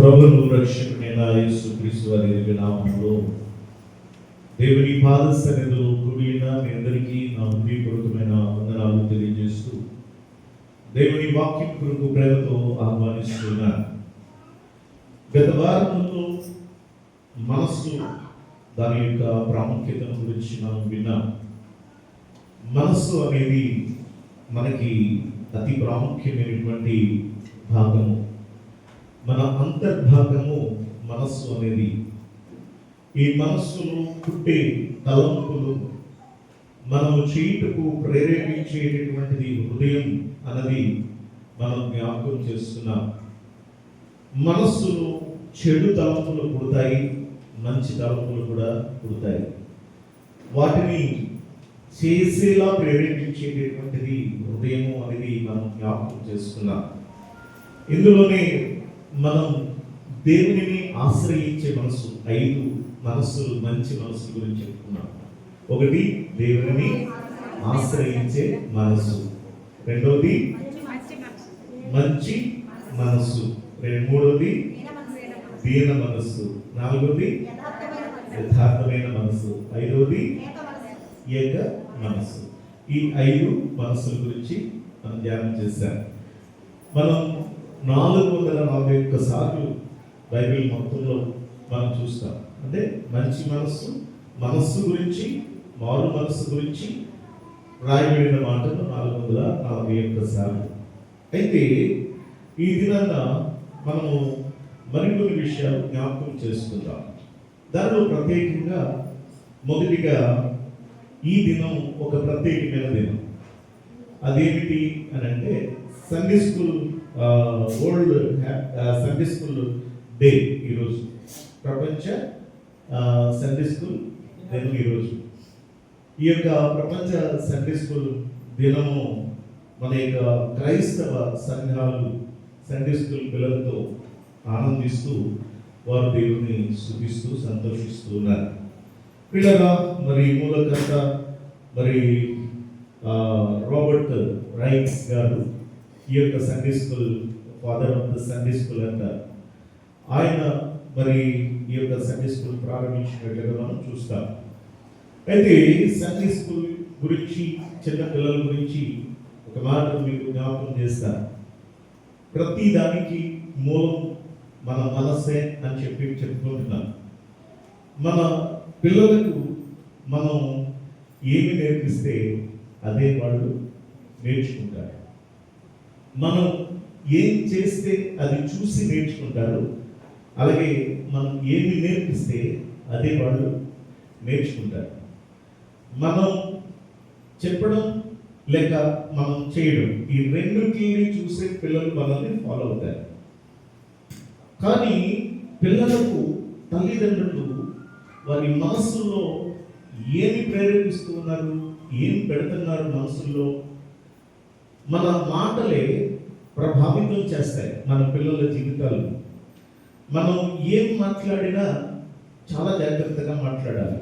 ప్రభువును రక్షకుడైన యేసుక్రీస్తు వారి నామములో దేవుని పాద సన్నిధిలో కూడిన మీ అందరికీ నా హృదయపూర్వకమైన వందనాలు తెలియజేస్తూ దేవుని వాక్యం కొరకు ప్రేమతో ఆహ్వానిస్తున్నాను. గత వారంలో మనస్సు దాని యొక్క ప్రాముఖ్యతను గురించి మనం విన్నాం. మనస్సు అనేది మనకి అతి ప్రాముఖ్యమైనటువంటి భాగము. మన అంతర్భాగము మనస్సు అనేది. ఈ మనస్సును పుట్టే తలంపులు మనము చేయుటకు ప్రేరేపించేటటువంటిది హృదయం అన్నది మనం జ్ఞాపకం చేస్తున్నాం. మనస్సులో చెడు తలంపులు పుడతాయి, మంచి తలంపులు కూడా పుడతాయి. వాటిని చేసేలా ప్రేరేపించేటటువంటిది హృదయము అనేది మనం జ్ఞాపకం చేసుకున్నాం. ఇందులోనే మనం దేవునిని ఆశ్రయించే మనసు, 5 మనస్సులు, మంచి మనస్సు గురించి చెప్పుకున్నాం. 1 దేవునిని ఆశ్రయించే మనసు, 2 మంచి మనస్సు, 3 దీన మనస్సు, 4 యథార్థమైన మనస్సు, 5 ఏక మనస్సు. ఈ 5 మనస్సుల గురించి మనం ధ్యానం చేశాం. మనం 441 సార్లు బైబిల్ మొత్తంలో మనం చూస్తాం. అంటే మంచి మనస్సు గురించి, మారు మనస్సు గురించి రాయబడిన మాటలు 441 సార్లు. అయితే ఈ దినాన మనము మరికొన్ని విషయాలు జ్ఞాపకం చేసుకుందాం. దానిలో ప్రత్యేకంగా మొదటిగా ఈ దినం ఒక ప్రత్యేకమైన దినం. అదేమిటి అని అంటే Sunday school world Sunday school day. ఈరోజు ప్రపంచ సండే స్కూల్ దినం. ఈరోజు ఈ యొక్క ప్రపంచ సండే స్కూల్ దినము మన యొక్క క్రైస్తవ సంఘాలు సండే స్కూల్ పిల్లలతో ఆనందిస్తూ వారు దేవుని స్తుతిస్తూ సంతోషిస్తూ ఉన్నారు. పిల్లగా మరి మూలకర్త మరి రాబర్ట్ రైట్స్ గారు ఈ యొక్క Sunday school father of the Sunday school అంటారు. ఆయన మరి ఈ యొక్క సండే స్కూల్ ప్రారంభించినట్లుగా మనం చూస్తాం. అయితే సండే స్కూల్ గురించి, చిన్న పిల్లల గురించి ఒక మాట మీకు జ్ఞాపకం చేస్తారు. ప్రతి దానికి మూలం మన మనస్సే అని చెప్పుకుంటున్నాం. మన పిల్లలకు మనం ఏమి నేర్పిస్తే అదే వాళ్ళు నేర్చుకుంటారు. మనం ఏం చేస్తే అది చూసి నేర్చుకుంటారు. అలాగే మనం ఏమి నేర్పిస్తే అదే వాళ్ళు నేర్చుకుంటారు. మనం చెప్పడం లేక మనం చేయడం, ఈ రెండింటిని చూసే పిల్లలు మనల్ని ఫాలో అవుతారు. కానీ పిల్లలకు తల్లిదండ్రులు వారి మనస్సులో ఏమి ప్రేరేపిస్తూ ఉన్నారు, ఏం పెడుతున్నారు మనసుల్లో, మన మాటలే ప్రభావితం చేస్తాయి మన పిల్లల జీవితాలు. మనం ఏం మాట్లాడినా చాలా జాగ్రత్తగా మాట్లాడాలి.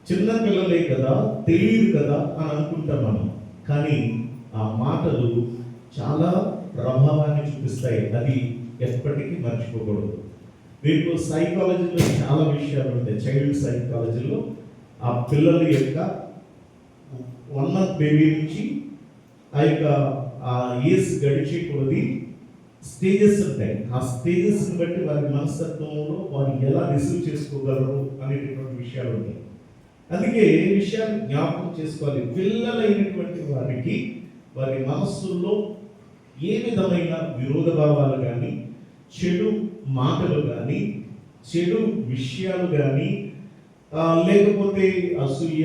చిన్న పిల్లలే కదా, తెలియదు కదా అని అనుకుంటాం మనం. కానీ ఆ మాటలు చాలా ప్రభావాన్ని చూపిస్తాయి. అది ఎప్పటికీ మర్చిపోకూడదు. దీంట్లో సైకాలజీలో చాలా విషయాలు ఉంటాయి. చైల్డ్ సైకాలజీలో ఆ పిల్లల యొక్క 1 month బేబీ నుంచి ఆ యొక్క ఆ ఏజ్ గడిచే కొద్ది స్టేజెస్ ఉంటాయి. ఆ స్టేజెస్ని బట్టి వారి మనస్తత్వంలో వారు ఎలా రిసీవ్ చేసుకోగలరు అనేటటువంటి విషయాలు ఉంటాయి. అందుకే ఈ విషయాన్ని జ్ఞాపకం చేసుకోవాలి. పిల్లలైనటువంటి వారికి వారి మనస్సుల్లో ఏ విధమైన విరోధ భావాలు కానీ, చెడు మాటలు కానీ, చెడు విషయాలు కానీ, లేకపోతే అసూయ,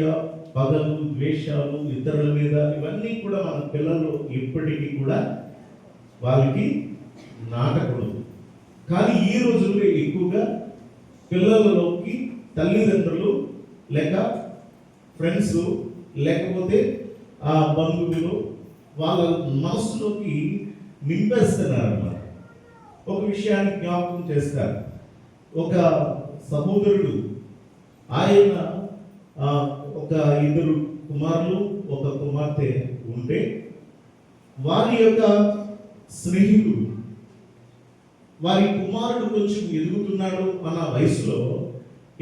పగలు, ద్వేషాలు, ఇతరుల మీద, ఇవన్నీ కూడా మన పిల్లలు ఎప్పటికీ కూడా వాళ్ళకి నాటకూడదు. కానీ ఈ రోజుల్లో ఎక్కువగా పిల్లలలోకి తల్లిదండ్రులు లేక ఫ్రెండ్స్ లేకపోతే ఆ బంధువులు వాళ్ళ మనసులోకి నింపేస్తున్నారు అన్నమాట. ఒక విషయాన్ని జ్ఞాపకం చేస్తారు. ఒక సహోదరుడు, ఆయన ఒక 2 కుమారులు 1 కుమార్తె ఉంటే వారి యొక్క స్నేహితుడు వారి కుమారుడు కొంచెం ఎదుగుతున్నాడు అన్న వయసులో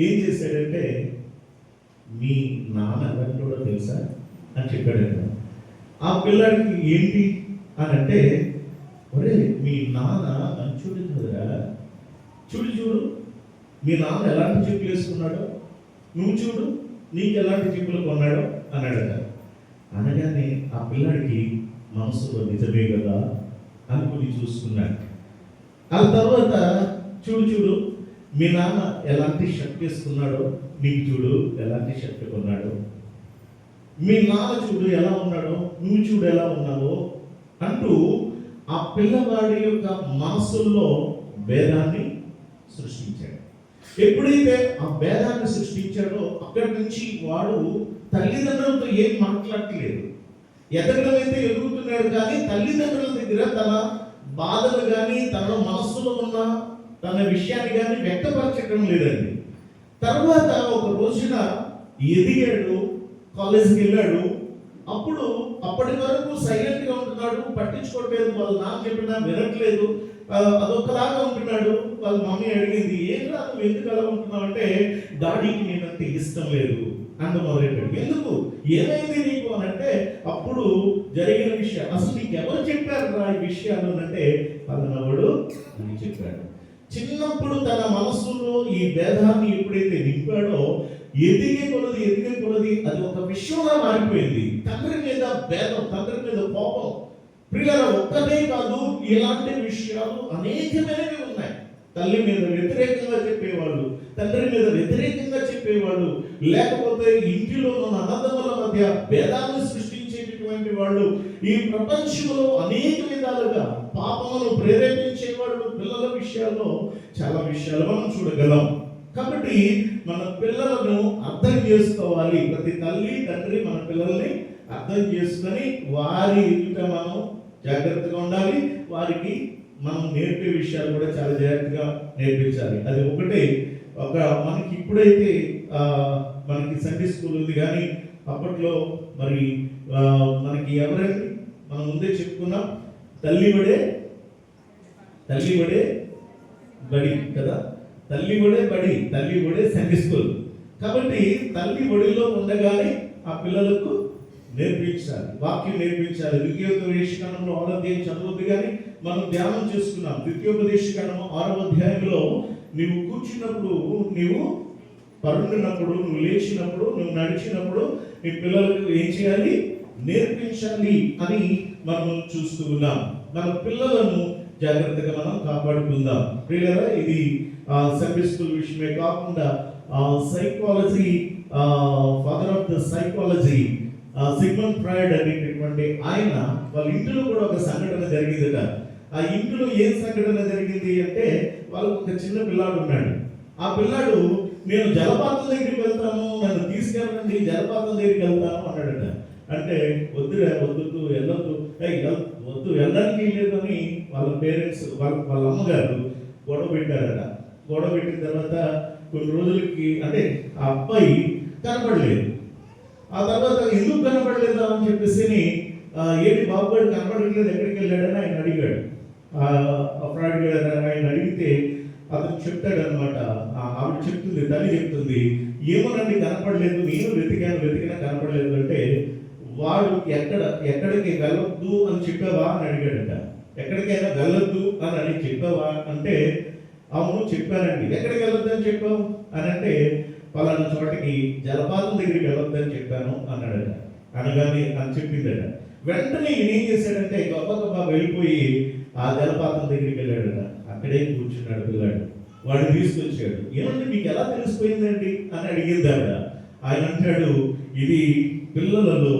ఏం చేశాడంటే, మీ నాన్న ఎలాంటోడో తెలుసా అని చెప్పాడంట. ఆ పిల్లాడికి ఏంటి అని అంటే, ఒరే మీ నాన్న మంచోడు కదరా, చూడు మీ నాన్న ఎలాంటి చెప్పులు వేసుకున్నాడో, నువ్వు చూడు నీకు ఎలాంటి చెప్పులు కొన్నాడో అన్నాడట. అనగానే ఆ పిల్లాడికి మనసులో నిజమే కదా అనుకుని చూసుకున్నాడు. ఆ తర్వాత చూడు మీ నాన్న ఎలాంటి షర్ట్ వేసుకున్నాడో, నీకు చూడు ఎలాంటి షర్ట్ కొన్నాడో, మీ నాన్న చూడు ఎలా ఉన్నాడో, నువ్వు చూడు ఎలా ఉన్నావో అంటూ ఆ పిల్లవాడి యొక్క మనసుల్లో భేదాన్ని సృష్టించాడు. ఎప్పుడైతే ఆ భేదాన్ని సృష్టించాడో అక్కడి నుంచి వాడు తల్లిదండ్రులతో ఏం మాట్లాడట్లేదు. ఎదగడం అయితే ఎదుగుతున్నాడు, కానీ తల్లిదండ్రుల దగ్గర తన బాధలు కానీ తన మనస్సులో ఉన్న తన విషయాన్ని కానీ వ్యక్తపరచడం లేదండి. తర్వాత ఒక రోజున ఎదిగాడు, కాలేజీకి వెళ్ళాడు. అప్పుడు అప్పటి వరకు సైలెంట్గా ఉంటున్నాడు, పట్టించుకోవట్లేదు, వాళ్ళ నాన్న చెప్పినా వినట్లేదు, అదొకలాగా ఉంటున్నాడు. వాళ్ళ మమ్మీ అడిగింది, ఏం రా నువ్వు ఎందుకు అలా ఉంటున్నావు అంటే, డాడీకి నేనంటే ఇష్టం లేదు అంత మొదలెట్టాడు. ఎందుకు, ఏమైంది నీకు అని అంటే, అప్పుడు జరిగిన విషయం అసలు నీకు ఎవరు చెప్పారు రా ఈ విషయాలు అంటే, పలానావాడు అని చెప్పాడు. చిన్నప్పుడు తన మనస్సులో ఈ భేదాన్ని ఎప్పుడైతే నింపాడో ఎదిగే కొలది అది ఒక విషయంగా మారిపోయింది. తండ్రి మీద భేదం, తండ్రి మీద కోపం. పిల్లల ఒక్కటే కాదు, ఇలాంటి విషయాలు అనేకమైనవి ఉన్నాయి. తల్లి మీద వ్యతిరేకంగా చెప్పేవాళ్ళు, తండ్రి మీద వ్యతిరేకంగా చెప్పేవాళ్ళు, లేకపోతే ఇంటిలో ఉన్న అన్నదమ్ముల మధ్య భేదాన్ని సృష్టించేటటువంటి వాళ్ళు, ఈ ప్రపంచంలో అనేక విధాలుగా పాపమును ప్రేరేపించేవాళ్ళు. పిల్లల విషయాల్లో చాలా విషయాలు మనం చూడగలం. కాబట్టి మన పిల్లలను అర్థం చేసుకోవాలి. ప్రతి తల్లి తండ్రి మన పిల్లల్ని అర్థం చేసుకొని వారి ఎదుట మనం జాగ్రత్తగా ఉండాలి. వారికి మనం నేర్పే విషయాలు కూడా చాలా జాగ్రత్తగా నేర్పించాలి. అది ఒకటే. మనకి ఇప్పుడైతే మనకి సండే స్కూల్ ఉంది, కానీ అప్పట్లో మరి మనకి ఎవరైనా మనం ముందే చెప్పుకున్నాం, తల్లి బడే బడి కదా, తల్లి బడే సండే స్కూల్. కాబట్టి తల్లి బడిలో ఉండగానే ఆ పిల్లలకు నేర్పించాలి, వాక్యం నేర్పించాలి. ద్వితీయోపదేశకాండంలో 6వ అధ్యాయం చదవద్దు, కానీ మనం ధ్యానం చేసుకున్నాం. ద్వితీయోపదేశకాండం 6వ అధ్యాయంలో నీవు కూర్చున్నప్పుడు, నీవు పరుండినప్పుడు, నువ్వు లేచినప్పుడు, నువ్వు నడిచినప్పుడు నీ పిల్లలకు ఏం చేయాలి, నేర్పించాలి అని మనం చూస్తూ ఉన్నాం. మన పిల్లలను జాగ్రత్తగా మనం కాపాడుకుందాం. ప్రియులారా, ఇది సండే స్కూల్ విషయమే కాకుండా psychology, father of the psychology Sigmund Freud అనేటటువంటి ఆయన వాళ్ళ ఇంట్లో కూడా ఒక సంఘటన జరిగిందట. ఆ ఇంట్లో ఏం సంఘటన జరిగింది అంటే, వాళ్ళకు ఒక చిన్న పిల్లాడు ఉన్నాడు. ఆ పిల్లాడు, నేను జలపాతం దగ్గరికి వెళ్తాను, నన్ను తీసుకెళ్ళండి, జలపాతం దగ్గరికి వెళ్తాను అన్నాడట. అంటే వద్దు వెళ్ళడానికి లేదని వాళ్ళ పేరెంట్స్, వాళ్ళ అమ్మగారు గొడవ పెట్టారట. గొడవ పెట్టిన తర్వాత కొన్ని రోజులకి అంటే ఆ అబ్బాయి కనపడలేదు. ఆ తర్వాత ఎందుకు కనపడలేదా అని చెప్పేసి ఏంటి బాబు గారు కనపడట్లేదు, ఎక్కడికి వెళ్ళాడని ఆయన అడిగాడు. ఫ్రాయిడ్ గారు ఆయన అడిగితే అతను చెప్తాడు అనమాట. ఆవిడ చెప్తుంది, తల్లి చెప్తుంది, ఏమోనండి కనపడలేదు, నేను వెతికినా కనపడలేదు అంటే, వాడు ఎక్కడికి వెళ్ళొద్దు అని చెప్పావా అని అడిగాడట. ఎక్కడికైనా వెళ్ళొద్దు అని చెప్పావా అంటే, అవును చెప్పానండి. ఎక్కడికి వెళ్ళొద్దు అని చెప్పావు అని అంటే, పలానా చోటకి జలపాతం దగ్గరికి వెళ్ళొద్దని చెప్పాను అన్నాడట. అనగానే అని చెప్పిందట. వెంటనే ఈయన ఏం చేశాడంటే, గొప్ప వెళ్ళిపోయి ఆ జలపాతం దగ్గరికి వెళ్ళాడట. అక్కడే కూర్చున్నాడు పిల్లాడు. వాడిని తీసుకొచ్చాడు. ఏమంటే మీకు ఎలా తెలిసిపోయిందండి అని అడిగింది ఆవిడ. ఆయన అంటాడు, ఇది పిల్లలలో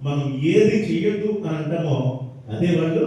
మనం ఏది చెయ్యొద్దు అని అంటామో అదే వాళ్ళు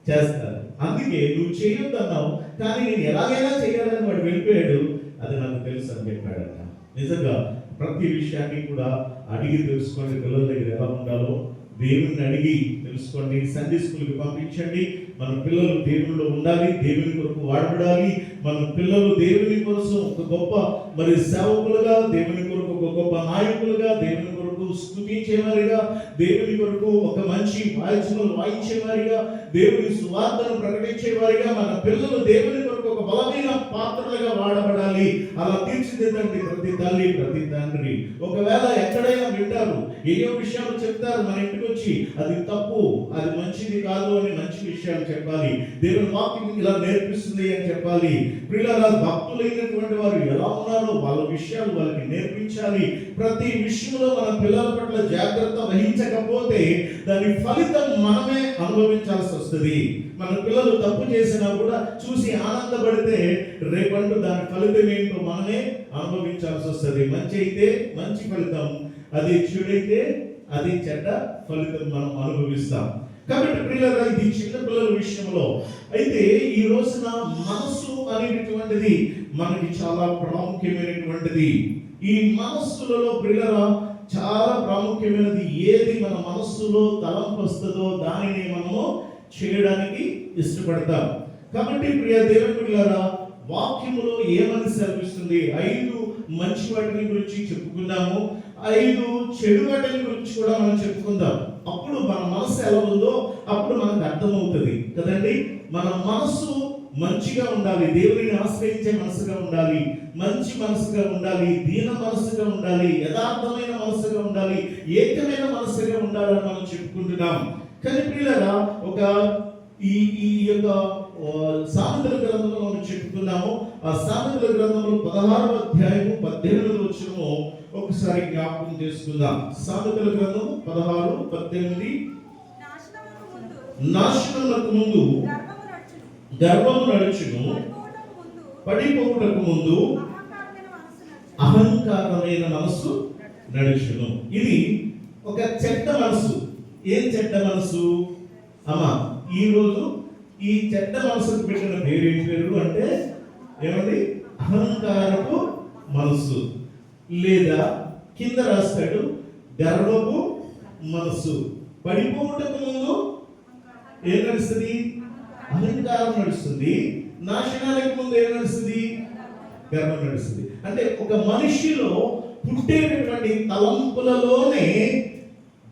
చేస్తారు. అందుకే నువ్వు చేయొద్దు అన్నావు, కానీ నేను ఎలాగైనా చేయాలని వాడు వెళ్ళిపోయాడు, అది నాకు తెలుసు అని చెప్పాడట. నిజంగా ప్రతి విషయాన్ని కూడా అడిగి తెలుసుకోండి. పిల్లల దగ్గర ఎలా ఉండాలో దేవుని అడిగి తెలుసుకోండి. సండే స్కూల్కి పంపించండి. మన పిల్లలు దేవునిలో ఉండాలి, దేవుని కొరకు వాడబడాలి. మన పిల్లలు దేవుని కోసం ఒక గొప్ప మరి సేవకులుగా, దేవుని కొరకు ఒక గొప్ప నాయకులుగా, దేవుని కొరకు స్తుతించేవారిగా, దేవుని కొరకు ఒక మంచి వాయిద్యములు వాయించేవారిగా, దేవుని సువార్తను ప్రకటించేవారిగా, మన పిల్లలు దేవుని కొరకు ఒక బలమైన పాత్రలుగా వాడబడాలి. అలా తీర్చిదిద్దండి ప్రతి తల్లి, ప్రతి తండ్రి. ఒకవేళ ఎక్కడైనా వింటారు, ఏయో విషయాలు చెప్తారు మన ఇంటికి వచ్చి, అది తప్పు, అది మంచిది కాదు అని మంచి విషయాలు చెప్పాలి. దేవుని వాక్యం ఇలా నేర్పిస్తుంది అని చెప్పాలి. ప్రియులారా, భక్తులైనటువంటి వారు ఎలా ఉన్నారో వాళ్ళ విషయాలు వాళ్ళకి నేర్పించాలి. ప్రతి విషయంలో మన పిల్లల పట్ల జాగ్రత్త వహించకపోతే దాని ఫలితం మనమే అనుభవించాల్సి వస్తుంది. మన పిల్లలు తప్పు చేసినా కూడా చూసి ఆనందపడితే రేపంటూ దాని ఫలితం ఏంటో మనమే అనుభవించాల్సి వస్తుంది. మంచి అయితే మంచి ఫలితం, అది చెడైతే అది చెడ్డ ఫలితం మనం అనుభవిస్తాం. కాబట్టి ప్రియులారా, ఇది చిన్న పిల్లల విషయంలో అయితే ఈ రోజున మనసు అనేటటువంటిది మనకి చాలా ప్రాముఖ్యమైనటువంటిది. ఈ మనస్సులలో ప్రియులారా చాలా ప్రాముఖ్యమైనది. ఏది మన మనస్సులో తలంపు వస్తుందో దానిని మనము చేయడానికి ఇష్టపడతాం. కాబట్టి ప్రియ దేవుని బిడ్డలారా, వాక్యములో ఏమని సెలవిస్తుంది? 5 మంచి వాటిని గురించి చెప్పుకున్నాము, 5 చెడు వాటిని గురించి కూడా మనం చెప్పుకుందాం. అప్పుడు మన మనసు ఎలా ఉందో అప్పుడు మనకు అర్థమవుతుంది కదండి. మన మనసు మంచిగా ఉండాలి, దేవుని ఆశ్రయించే మనసుగా ఉండాలి, మంచి మనసుగా ఉండాలి, దీన మనసుగా ఉండాలి, యథార్థమైన మనసుగా ఉండాలి, ఏకమైన మనసుగా ఉండాలని మనం చెప్పుకుంటున్నాం. కానీ ప్రియులారా, ఒక ఈ యొక్క సామెతల గ్రంథంలో మనం చెప్పుకున్నాము. ఆ సామెతల గ్రంథంలో 16వ అధ్యాయము 18వ వచనము ఒకసారి జ్ఞాపకం చేసుకుందాం. సామెతల గ్రంథం 16:18. నాశనమునకు ముందు గర్వము నడుచును, పడిపోవుటకు ముందు అహంకారమైన మనసు నడుచును. ఇది ఒక చెడ్డ మనసు. ఏం చెడ్డ మనసు? అమ్మా, ఈరోజు ఈ చెడ్డ మనసుకు పెట్టిన పేరు ఏం పేరు అంటే ఏమండి? అహంకారపు మనసు. లేదా కింద రాస్తాడు గర్వపు మనసు. పడిపోవటకు ముందు ఏం నడుస్తుంది? అహంకారం నడుస్తుంది. నాశనానికి ముందు ఏం నడుస్తుంది? గర్వం నడుస్తుంది. అంటే ఒక మనిషిలో పుట్టేటటువంటి తలంపులలోనే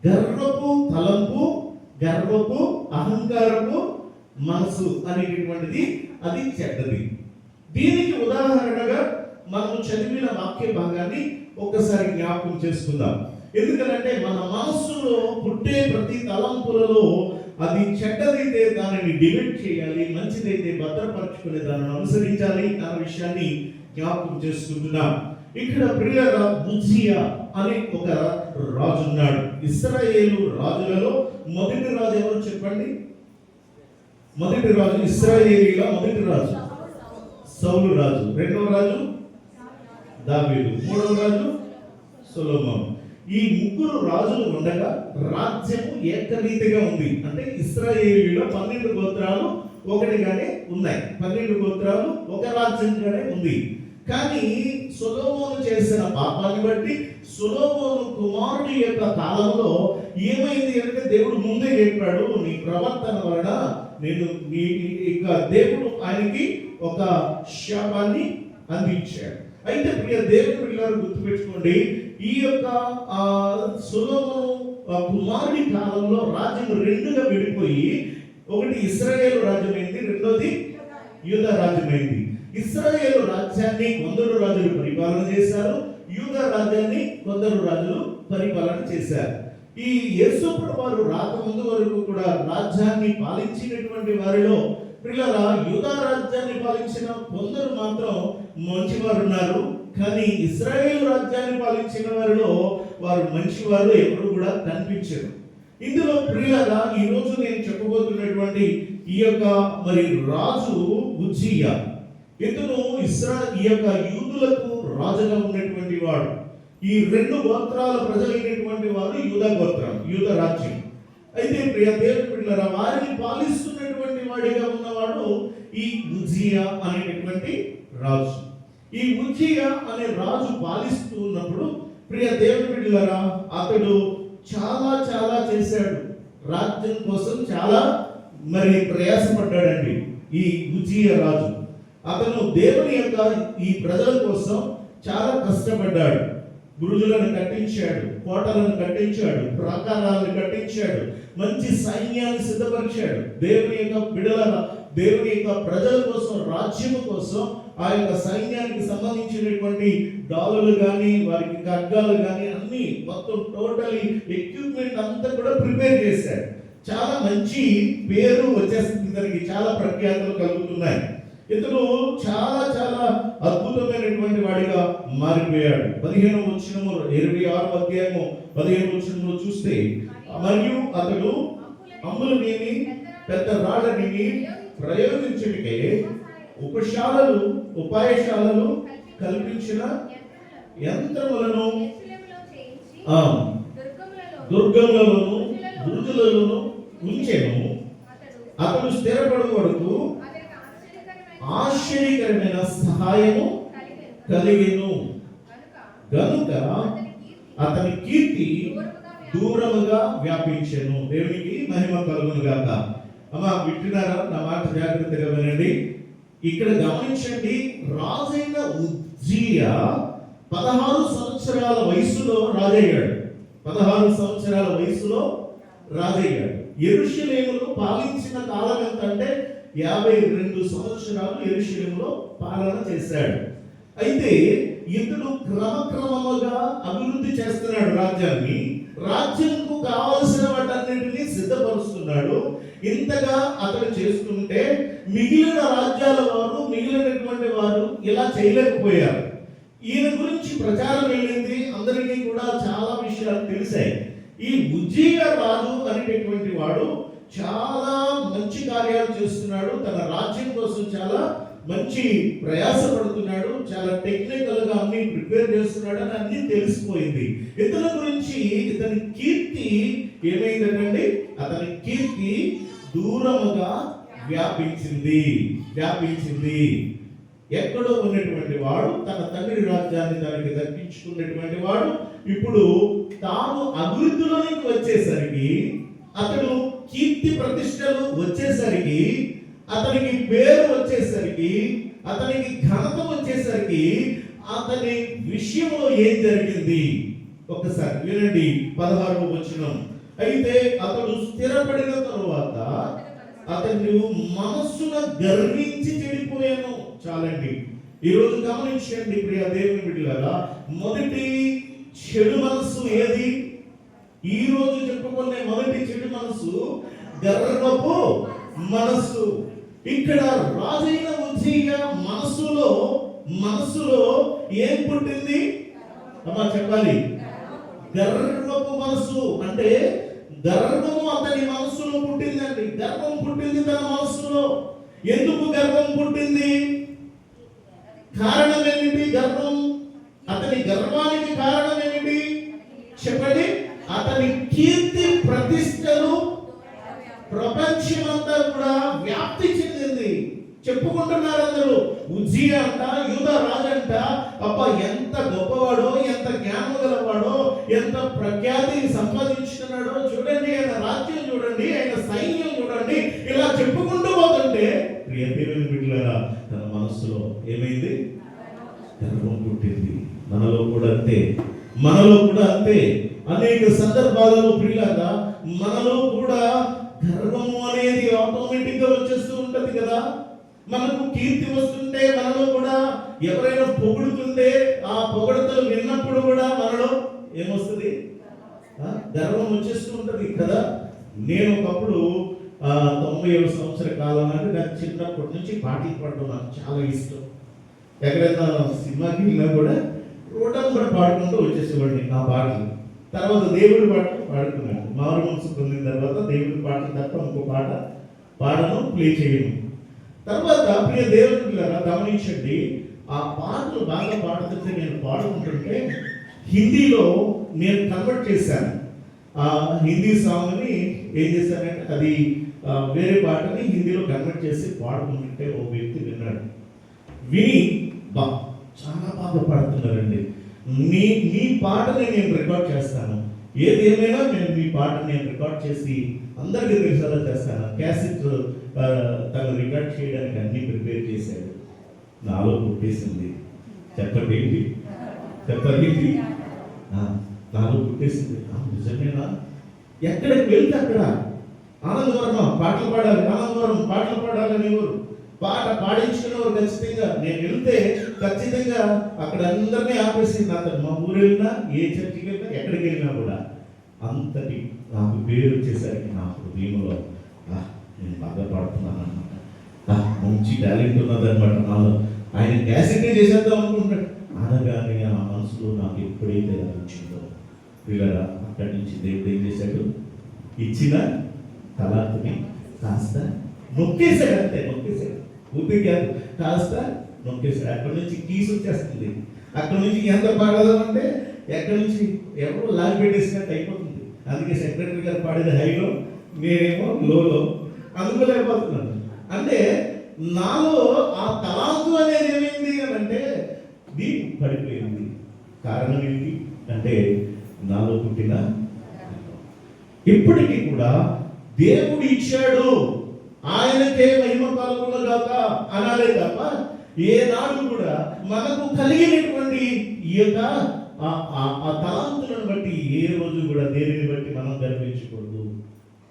గర్వపు తలంపు, గర్వపు అహంకారపు మనసు అనేటటువంటిది అది చెడ్డది. దీనికి ఉదాహరణగా మనం చదివిన వాక్య భాగాన్ని ఒక్కసారి జ్ఞాపకం చేసుకుందాం. ఎందుకంటే మన మనస్సులో పుట్టే ప్రతి తలంపులలో అది చెడ్డదైతే దానిని డిలీట్ చేయాలి, మంచిదైతే భద్రపరచుకుని దానిని అనుసరించాలి అన్న విషయాన్ని జ్ఞాపకం చేసుకుంటున్నాం. ఇక్కడ ప్రియుల ఉజ్జియా అనే ఒక రాజు ఉన్నాడు. ఇశ్రాయేలు రాజులలో మొదటి రాజు ఎవరు చెప్పండి? మొదటి రాజు ఇశ్రాయేలీల మొదటి రాజు సౌలు రాజు, రెండవ రాజు దావీదు, మూడవ రాజు సొలొమోను. ఈ ముగ్గురు రాజులు ఉండగా రాజ్యము ఏకరీతిగా ఉంది. అంటే ఇశ్రాయేలీల 12 గోత్రాలు ఒకటిగానే ఉన్నాయి, 12 గోత్రాలు ఒక రాజ్యంగానే ఉంది. కానీ సొలొమోను చేసిన పాపాన్ని బట్టి సొలొమోను కుమారుడి యొక్క కాలంలో ఏమైంది అంటే దేవుడు ముందే చెప్పాడు, నీ ప్రవర్తన వలన నేను ఇక దేవుడు ఆయనకి ఒక శాపాన్ని అందించాడు. అయితే ప్రియ దేవుని పిల్లలు గుర్తుపెట్టుకోండి, ఈ యొక్క సొలొమోను కుమారుడి కాలంలో రాజ్యం 2గా విడిపోయి, ఒకటి ఇశ్రాయేలు రాజ్యమైంది, రెండోది యూదా రాజ్యమైంది. ఇశ్రాయేలు రాజ్యాన్ని కొందరు రాజులు పరిపాలన చేశారు, యూదా రాజ్యాన్ని కొందరు రాజులు పరిపాలన చేశారు. ఈ యేసు వారు రాకముందు వరకు కూడా రాజ్యాన్ని పాలించినటువంటి వారిలో పిల్లల యూదా రాజ్యాన్ని పాలించిన కొందరు మాత్రం మంచివారు ఉన్నారు. కానీ ఇశ్రాయేలు రాజ్యాన్ని పాలించిన వారిలో వారు మంచివారు ఎప్పుడు కూడా కనిపించారు. ఇందులో ప్రియులారా, ఈ రోజు నేను చెప్పబోతున్నటువంటి ఈ యొక్క మరి రాజు ఉజ్జియా. ఇతను ఈ యొక్క యూదులకు రాజుగా ఉన్నటువంటి వాడు. ఈ 2 గోత్రాల ప్రజలైనటువంటి వారు యూదా గోత్రం, యూదా రాజ్యం. అయితే ప్రియ దేవుని బిడ్డలారా, వారిని పాలిస్తున్నటువంటి వాడిగా ఉన్నవాడు ఈ ఉజ్జియా అనేటటువంటి రాజు. ఈ ఉజ్జియా అనే రాజు పాలిస్తూ ఉన్నప్పుడు ప్రియ దేవుని బిడ్డలారా, అతడు చాలా చాలా చేశాడు. రాజ్యం కోసం చాలా మరి ప్రయాసపడ్డాడండి ఈ ఉజ్జియా రాజు. అతను దేవుని యొక్క ఈ ప్రజల కోసం చాలా కష్టపడ్డాడు. గురుజులను కట్టించాడు, కోటలను కట్టించాడు, ప్రాకారాలను కట్టించాడు, మంచి సైన్యాన్ని సిద్ధపరిచాడు. దేవుని యొక్క దేవుని యొక్క ప్రజల కోసం, రాజ్యము కోసం ఆ యొక్క సైన్యానికి సంబంధించినటువంటి డాలులు కానీ, వారికి ఖడ్గాలు కానీ అన్ని మొత్తం టోటలీ ఎక్విప్మెంట్ అంతా కూడా ప్రిపేర్ చేశాడు. చాలా మంచి పేరు వచ్చేస్తుంది, దానికి చాలా ప్రఖ్యాతులు కలుగుతున్నాయి. ఇతను చాలా చాలా అద్భుతమైనటువంటి వాడిగా మారిపోయాడు. 15వ వచనము 26వ అధ్యాయము 15వ వచనంలో చూస్తే, మరియు అతడు అమ్ములనేమి పెద్ద రాళ్ళని ప్రయోగించుటకే ఉపాయశాలలు కల్పించిన యంత్రములను దుర్గములలోను బురుజులలోను ఉంచెను. అతడు స్థిరపడు వరకు ఆశ్చర్యకరమైన సహాయము కలిగెను గనుక అతని కీర్తి దూరముగా వ్యాపించెను. దేవునికి మహిమ కలుగును గాక. అమ్మా వింటున్నారా? నా మాట జాగ్రత్తగా వినండి. ఇక్కడ గమనించండి, రాజైన ఉజ్జియా 16 సంవత్సరాల వయసులో రాజయ్యాడు. 16 సంవత్సరాల వయసులో రాజయ్యాడు. యెరూషలేములో పాలించిన కాలం ఎంత అంటే 52 సంవత్సరాలు యెరూషలేములో పాలన చేశాడు. అయితే ఇతడు క్రమక్రమముగా అభివృద్ధి చేస్తున్నాడు రాజ్యాన్ని. రాజ్యంకు కావలసిన వాటన్నిటినీ సిద్ధపరుస్తున్నాడు. ఇంతగా అతడు చేస్తుంటే మిగిలిన రాజ్యాల వారు, మిగిలినటువంటి వారు ఇలా చేయలేకపోయారు. ఈయన గురించి ప్రచారం వెళ్ళింది, అందరికీ కూడా చాలా విషయాలు తెలిసాయి. ఈ ఉజ్జియా రాజు అనేటటువంటి వాడు చాలా మంచి కార్యాలు చేస్తున్నాడు, తన రాజ్యం కోసం చాలా మంచి ప్రయాసపడుతున్నాడు, చాలా టెక్నికల్ గా అన్ని ప్రిపేర్ చేస్తున్నాడు అని అన్ని తెలిసిపోయింది. ఇతని గురించి ఇతని కీర్తి ఏమైందంటే, అతని కీర్తి దూరముగా వ్యాపించింది. ఎక్కడో ఉన్నటువంటి వాడు తన తండ్రి రాజ్యాన్ని తనకి దక్కించుకున్నటువంటి వాడు ఇప్పుడు తాను అభివృద్ధిలోనికి వచ్చేసరికి, అతడు కీర్తి ప్రతిష్టలు వచ్చేసరికి, అతనికి పేరు వచ్చేసరికి, అతనికి ఘనత వచ్చేసరికి, అతని విషయంలో ఏం జరిగింది ఒక్కసారి వినండి. 16వ వచనం. అయితే అతడు స్థిరపడిన తరువాత అతను మనస్సున గర్వించి చెడిపోయాను. చాలండి. ఈరోజు గమనించండి ప్రియ దేవుని బిడ్డలారా, మొదటి చెడు మనసు ఏది? ఈ రోజు చెప్పుకునే మొదటి చెడు మనసు గర్వపు మనస్సు. ఇక్కడ రాజైన ఉజ్జియా మనసులో ఏం పుట్టింది? అమ్మా చెప్పాలి. గర్వపు మనసు అంటే గర్వము అతని మనస్సులో పుట్టిందండి. గర్వం పుట్టింది తన మనస్సులో. ఎందుకు గర్వం పుట్టింది? కారణం ఏమిటి? గర్వం. అతని గర్వానికి కారణం ఏమిటి చెప్పండి? అతని కీర్తి ప్రతిష్టలు ప్రపంచమంతా కూడా వ్యాప్తి చెందింది. చెప్పుకుంటున్నారు అందరూ, ఉజ్జియా అంట, యూదా రాజంట, అబ్బా ఎంత గొప్పవాడో, ఎంత జ్ఞానం గలవాడో, ఎంత ప్రఖ్యాతి సంపాదించుకున్నాడో చూడండి, ఆయన రాజ్యం చూడండి, ఆయన సైన్యం చూడండి, ఇలా చెప్పుకుంటూ పోతుంటే ప్రియ దేవుని బిడ్డలారా, తన మనస్సులో ఏమైంది? గర్వం పుట్టింది. మనలో కూడా అంతే. అనేక సందర్భాలలో ప్రియులారా, మనలో కూడా గర్వము అనేది ఆటోమేటిక్ గా వచ్చేస్తూ ఉంటది కదా. మనకు కీర్తి వస్తుంటే మనలో కూడా, ఎవరైనా పొగుడుతుంటే ఆ పొగడతలు విన్నప్పుడు కూడా మనలో ఏమొస్తుంది? గర్వం వచ్చేస్తూ ఉంటది కదా. నేను ఒకప్పుడు 90వ సంవత్సర కాలం అంటే నాకు చిన్నప్పటి నుంచి పాటలు పాడడం నాకు చాలా ఇష్టం. ఎక్కడైనా సినిమాకి వెళ్ళినా కూడా రోడ్డు కూడా పాడుకుంటూ వచ్చేసేవాడిని ఆ పాటలు. తర్వాత దేవుడి పాటలు పాడుకున్నాను. మారు మనసు పొందిన తర్వాత దేవుడి పాటలు తప్ప ఇంకో పాట పాడను, ప్లే చేయను. తర్వాత ప్రియ దేవుడిలారా గమనించండి, ఆ పాటలు బాగా పాడుతుంటే నేను పాడుకుంటుంటే హిందీలో నేను కన్వర్ట్ చేశాను. ఆ హిందీ సాంగ్ని ఏం చేశానంటే, అది వేరే పాటని హిందీలో కన్వర్ట్ చేసి పాడుకుంటుంటే ఓ వ్యక్తి విన్నాడు. విని చాలా బాగా పాడుతున్నారండి, మీ పాటని నేను రికార్డ్ చేస్తాను, ఏదేమైనా మీ పాటని నేను రికార్డ్ చేసి అందరికీ తెలిసేలా చేస్తాను. క్యాసెట్ తను రికార్డ్ చేయడానికి అన్ని ప్రిపేర్ చేశాడు. నాలో పుట్టేసింది. చెప్పండి నాలో పుట్టేసింది. నిజమేనా? ఎక్కడికి వెళ్తే అక్కడ ఆనందవరం పాటలు పాడాలి, ఆనందవరం పాటలు పాడాలి అనేవారు. పాట పాడించుకునేవారు. ఖచ్చితంగా నేను వెళ్తే ఖచ్చితంగా అక్కడ అందరినీ ఆపేసి అతను మా ఊరు వెళ్ళినా, ఏ చర్చికి వెళ్ళినా, ఎక్కడికి వెళ్ళినా కూడా అంతటి నాకు పేరు వచ్చేసరికి నా హృదయంలో నేను బాగా పాడుతున్నాను అనమాట. మంచి టాలెంట్ ఉన్నదన్నమాట నాలో. ఆయన క్యాసెట్ చేసేద్దాం అనుకుంటాడు. అనగానే ఆ మనసులో నాకు ఎప్పుడైతే అనిపించిందో పిల్లల అక్కడి నుంచి దేవుడు ఏం చేశాడు, ఇచ్చిన తలాంతుని కాస్త నొక్కేశాడు. అంతే, నొక్కేశాడు. ఊపి కాదు, కాస్త నొక్కేశాడు. అక్కడి నుంచి కీసు వచ్చేస్తుంది. అక్కడి నుంచి ఎంత పాడదామంటే ఎక్కడి నుంచి ఎవరో లాగి పెట్టేసినట్టు అయిపోతుంది. అందుకే సెక్రటరీ గారు పాడేది హైలో, నేనేమో లోలో, అందుకోలేకపోతున్నాను. అంటే నాలో ఆ తలాంతు అనేది ఏమైంది అని అంటే దీన్ని పడిపోయింది. కారణం ఏంటి అంటే నాలో పుట్టిన ఇప్పటికీ కూడా దేవుడు ఇచ్చాడు, ఆయనకే మహిమ కలుగునుగాక అనాలే తప్ప ఏనాడు కూడా మనకు కలిగినటువంటి ఈ యొక్క ఆ తలాంతులను బట్టి ఏ రోజు కూడా దేనిని బట్టి మనం గర్వించకూడదు.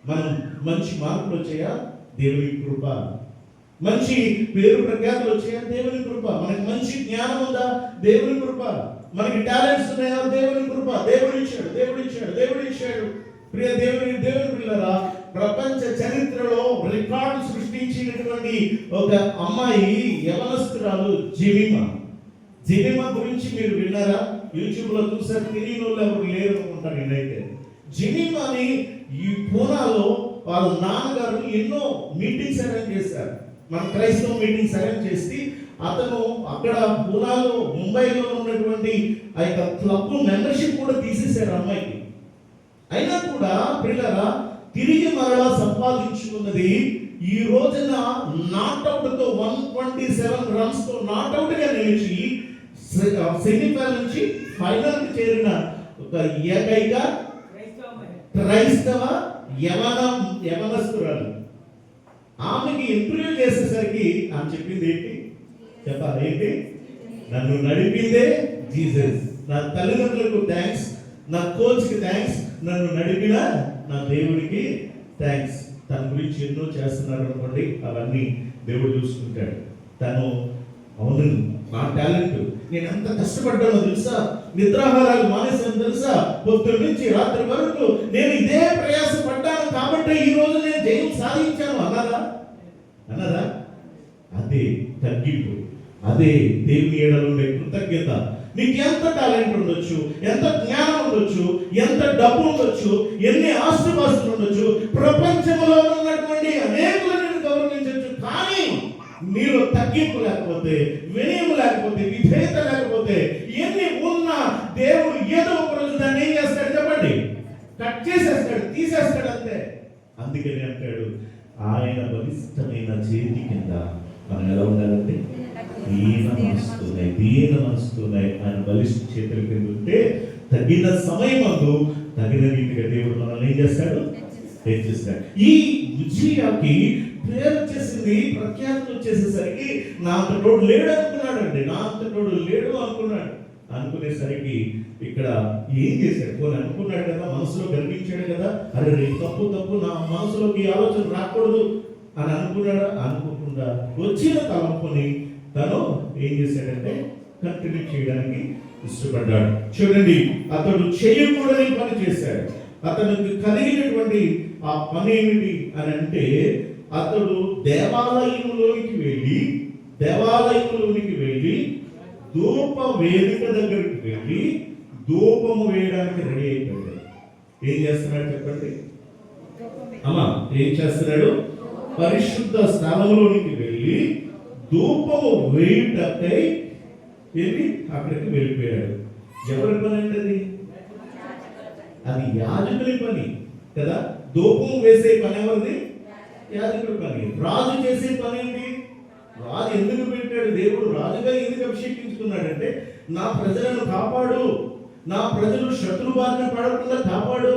మనం మంచి మార్పులు వచ్చాయా, దేవుని కృప. మంచి పేరు ప్రఖ్యాతులు వచ్చాయా, దేవుని కృప. మనకి మంచి జ్ఞానం ఉందా, దేవుని కృప. మనకి టాలెంట్స్ ఉన్నాయా, దేవుని కృప. దేవుడు ఇచ్చాడు, దేవుడు ఇచ్చాడు, దేవుడు ఇచ్చాడు. ప్రియ దేవుని పిల్లరా, ప్రపంచ చరిత్రలో రికార్డు సృష్టించినటువంటి ఒక అమ్మాయి యవనస్తురాలు జెమిమా గురించి మీరు విన్నారా? యూట్యూబ్ లో చూసారు. తెలియని వాళ్ళు ఎవరు లేరు అనుకుంటారు. నేనైతే జెమిమాని ఈ పూనాలో వాళ్ళ నాన్నగారు ఎన్నో మీటింగ్స్ అరేంజ్ చేశారు. మన క్రైస్తవ మీటింగ్స్ అరేంజ్ చేసి అతను అక్కడ పూనాలో, ముంబైలో ఉన్నటువంటి ఆ యొక్క క్లబ్ మెంబర్షిప్ కూడా తీసేశారు అమ్మాయికి. అయినా కూడా పిల్లరా తిరిగి మరలా సంపాదించుకున్నది ఈ రోజున నాట్అవుట్ తో 127 రన్స్ తో నాట్అవుట్ గా నిలిచి సెమీఫైనల్ నుంచి ఫైనల్ కి చేరిన ఒక ఏకైక క్రైస్తవ యవనస్తురాలు. ఆమెకి ఇంటర్వ్యూ చేసేసరికి ఆమె చెప్పింది ఏంటి చెప్పాలి, ఏంటి? నన్ను నడిపిందే జీసస్. నా తల్లిదండ్రులకు థ్యాంక్స్, నా కోచ్కి థ్యాంక్స్, నన్ను నడిపిన నా దేవుడికి థ్యాంక్స్. తన గురించి ఎన్నో చేస్తున్నారు అనుకోండి, అవన్నీ దేవుడు చూసుకుంటాడు. తను అవును నా టాలెంట్, నేను ఎంత కష్టపడ్డానో తెలుసా, నిద్రాహారాలు మానేసాను తెలుసా, పొద్దున్న నుంచి రాత్రి వరకు నేను ఇదే ప్రయాస పడ్డాను కాబట్టి ఈ రోజు నేను జయం సాధించాను అన్నదా? అదే తగ్గింపు, అదే దేవుని ఏడలో ఉండే కృతజ్ఞత. నీకు ఎంత టాలెంట్ ఉండొచ్చు, ఎంత జ్ఞానం ఉండొచ్చు, ఎంత డబ్బు ఉండొచ్చు, ఎన్ని ఆస్తిపాస్తులు ఉండొచ్చు, ప్రపంచంలో ఉన్నటువంటి అనేకులను గౌరవించవచ్చు. కానీ నీలో తగ్గింపు లేకపోతే, వినయం లేకపోతే, విధేయత లేకపోతే, ఎన్ని ఉన్నా దేవుడు ఏదో ఒక రోజు దాన్ని ఏం చేస్తాడు చెప్పండి, కట్ చేసేస్తాడు, తీసేస్తాడు అంతే. అందుకని అంటాడు, ఆయన బలిష్టమైన చేతి కింద మనం ఎలా ఉండాలంటే దీన మనసుతోనే ఆయన బలిష్ట చేతుల కింద ఉంటే తగిన సమయమందు తగిన రీతిగా దేవుడు మనల్ని ఏం చేస్తాడు, హెచ్చిస్తాడు. ఈ విజయాకి పేరు వచ్చేసింది, ప్రఖ్యాతులు వచ్చేసేసరికి నా అంతటోడు లేడు అనుకున్నాడు. అనుకునేసరికి ఇక్కడ ఏం చేశాడు, పోనీ అనుకున్నాడు కదా, మనసులో గర్వించాడు కదా, అరే రేపు తప్పు నా మనసులోకి ఆలోచన రాకూడదు అని అనుకోకుండా వచ్చిన తలంపుని తను ఏం చేశాడంటే కంటిన్యూ చేయడానికి ఇష్టపడ్డాడు. చూడండి, అతడు చేయకూడని పని చేశాడు. అతనికి కలిగినటువంటి ఆ పని ఏమిటి అని అంటే, అతడు దేవాలయంలోనికి వెళ్ళి ధూప వేదిక దగ్గరికి వెళ్ళి ధూపము వేయడానికి రెడీ అయిపోయాడు. ఏం చేస్తున్నాడు చెప్పండి అమ్మా, ఏం చేస్తున్నాడు? పరిశుద్ధ స్థలంలోనికి వెళ్ళి ధూపము వేయుటకై వెళ్ళి అక్కడికి వెళ్ళిపోయాడు. ఎవరి పని అంటే అది యాజకుని పని కదా. ధూపం వేసే పని ఎవరిది? యాజకుడి పని. రాజు చేసే పని ఏంటి? రాజు ఎందుకు పెట్టాడు దేవుడు? రాజుగా ఎందుకు అభిషేకించుకున్నాడంటే, నా ప్రజలను కాపాడు, నా ప్రజలు శత్రు బారిన పడకుండా కాపాడు,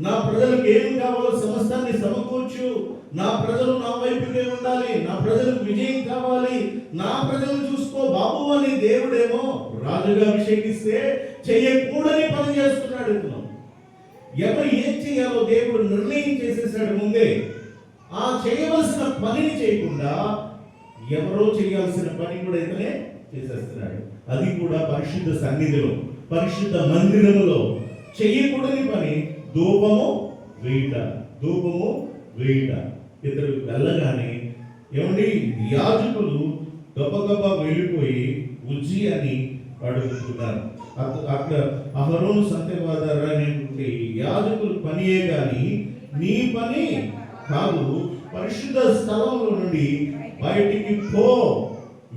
నా ప్రజలకు ఏం కావాలో సమస్తాన్ని సమకూర్చు, నా ప్రజలు నా వైపుకే ఉండాలి, నా ప్రజలకు విజయం కావాలి, నా ప్రజలు చూసుకో బాబు అని దేవుడేమో రాజుగా అభిషేకిస్తే చేయకూడని పని చేస్తున్నాడు. ఎవరు ఏం చేయాలో దేవుడు నిర్ణయం చేసేసాడు ముందే. ఆ చేయవలసిన పనిని చేయకుండా ఎవరో చేయాల్సిన పని కూడా ఇతనే చేసేస్తున్నాడు. అది కూడా పరిశుద్ధ సన్నిధిలో, పరిశుద్ధ మందిరములో చేయకూడని పని ధూపము వేయుట. ధూపము వేయుట. ఇతరు వెళ్ళగానే ఏమండి యాజకులు గబగబా వెళ్ళిపోయి ఉజ్జి అని అడుగుతున్నారు. అక్కడ అహరోను సంతవాదారు అనేటువంటి యాజకులు పనియే కానీ నీ పని కాదు, పరిశుద్ధ స్థలంలో నుండి బయటికి పో,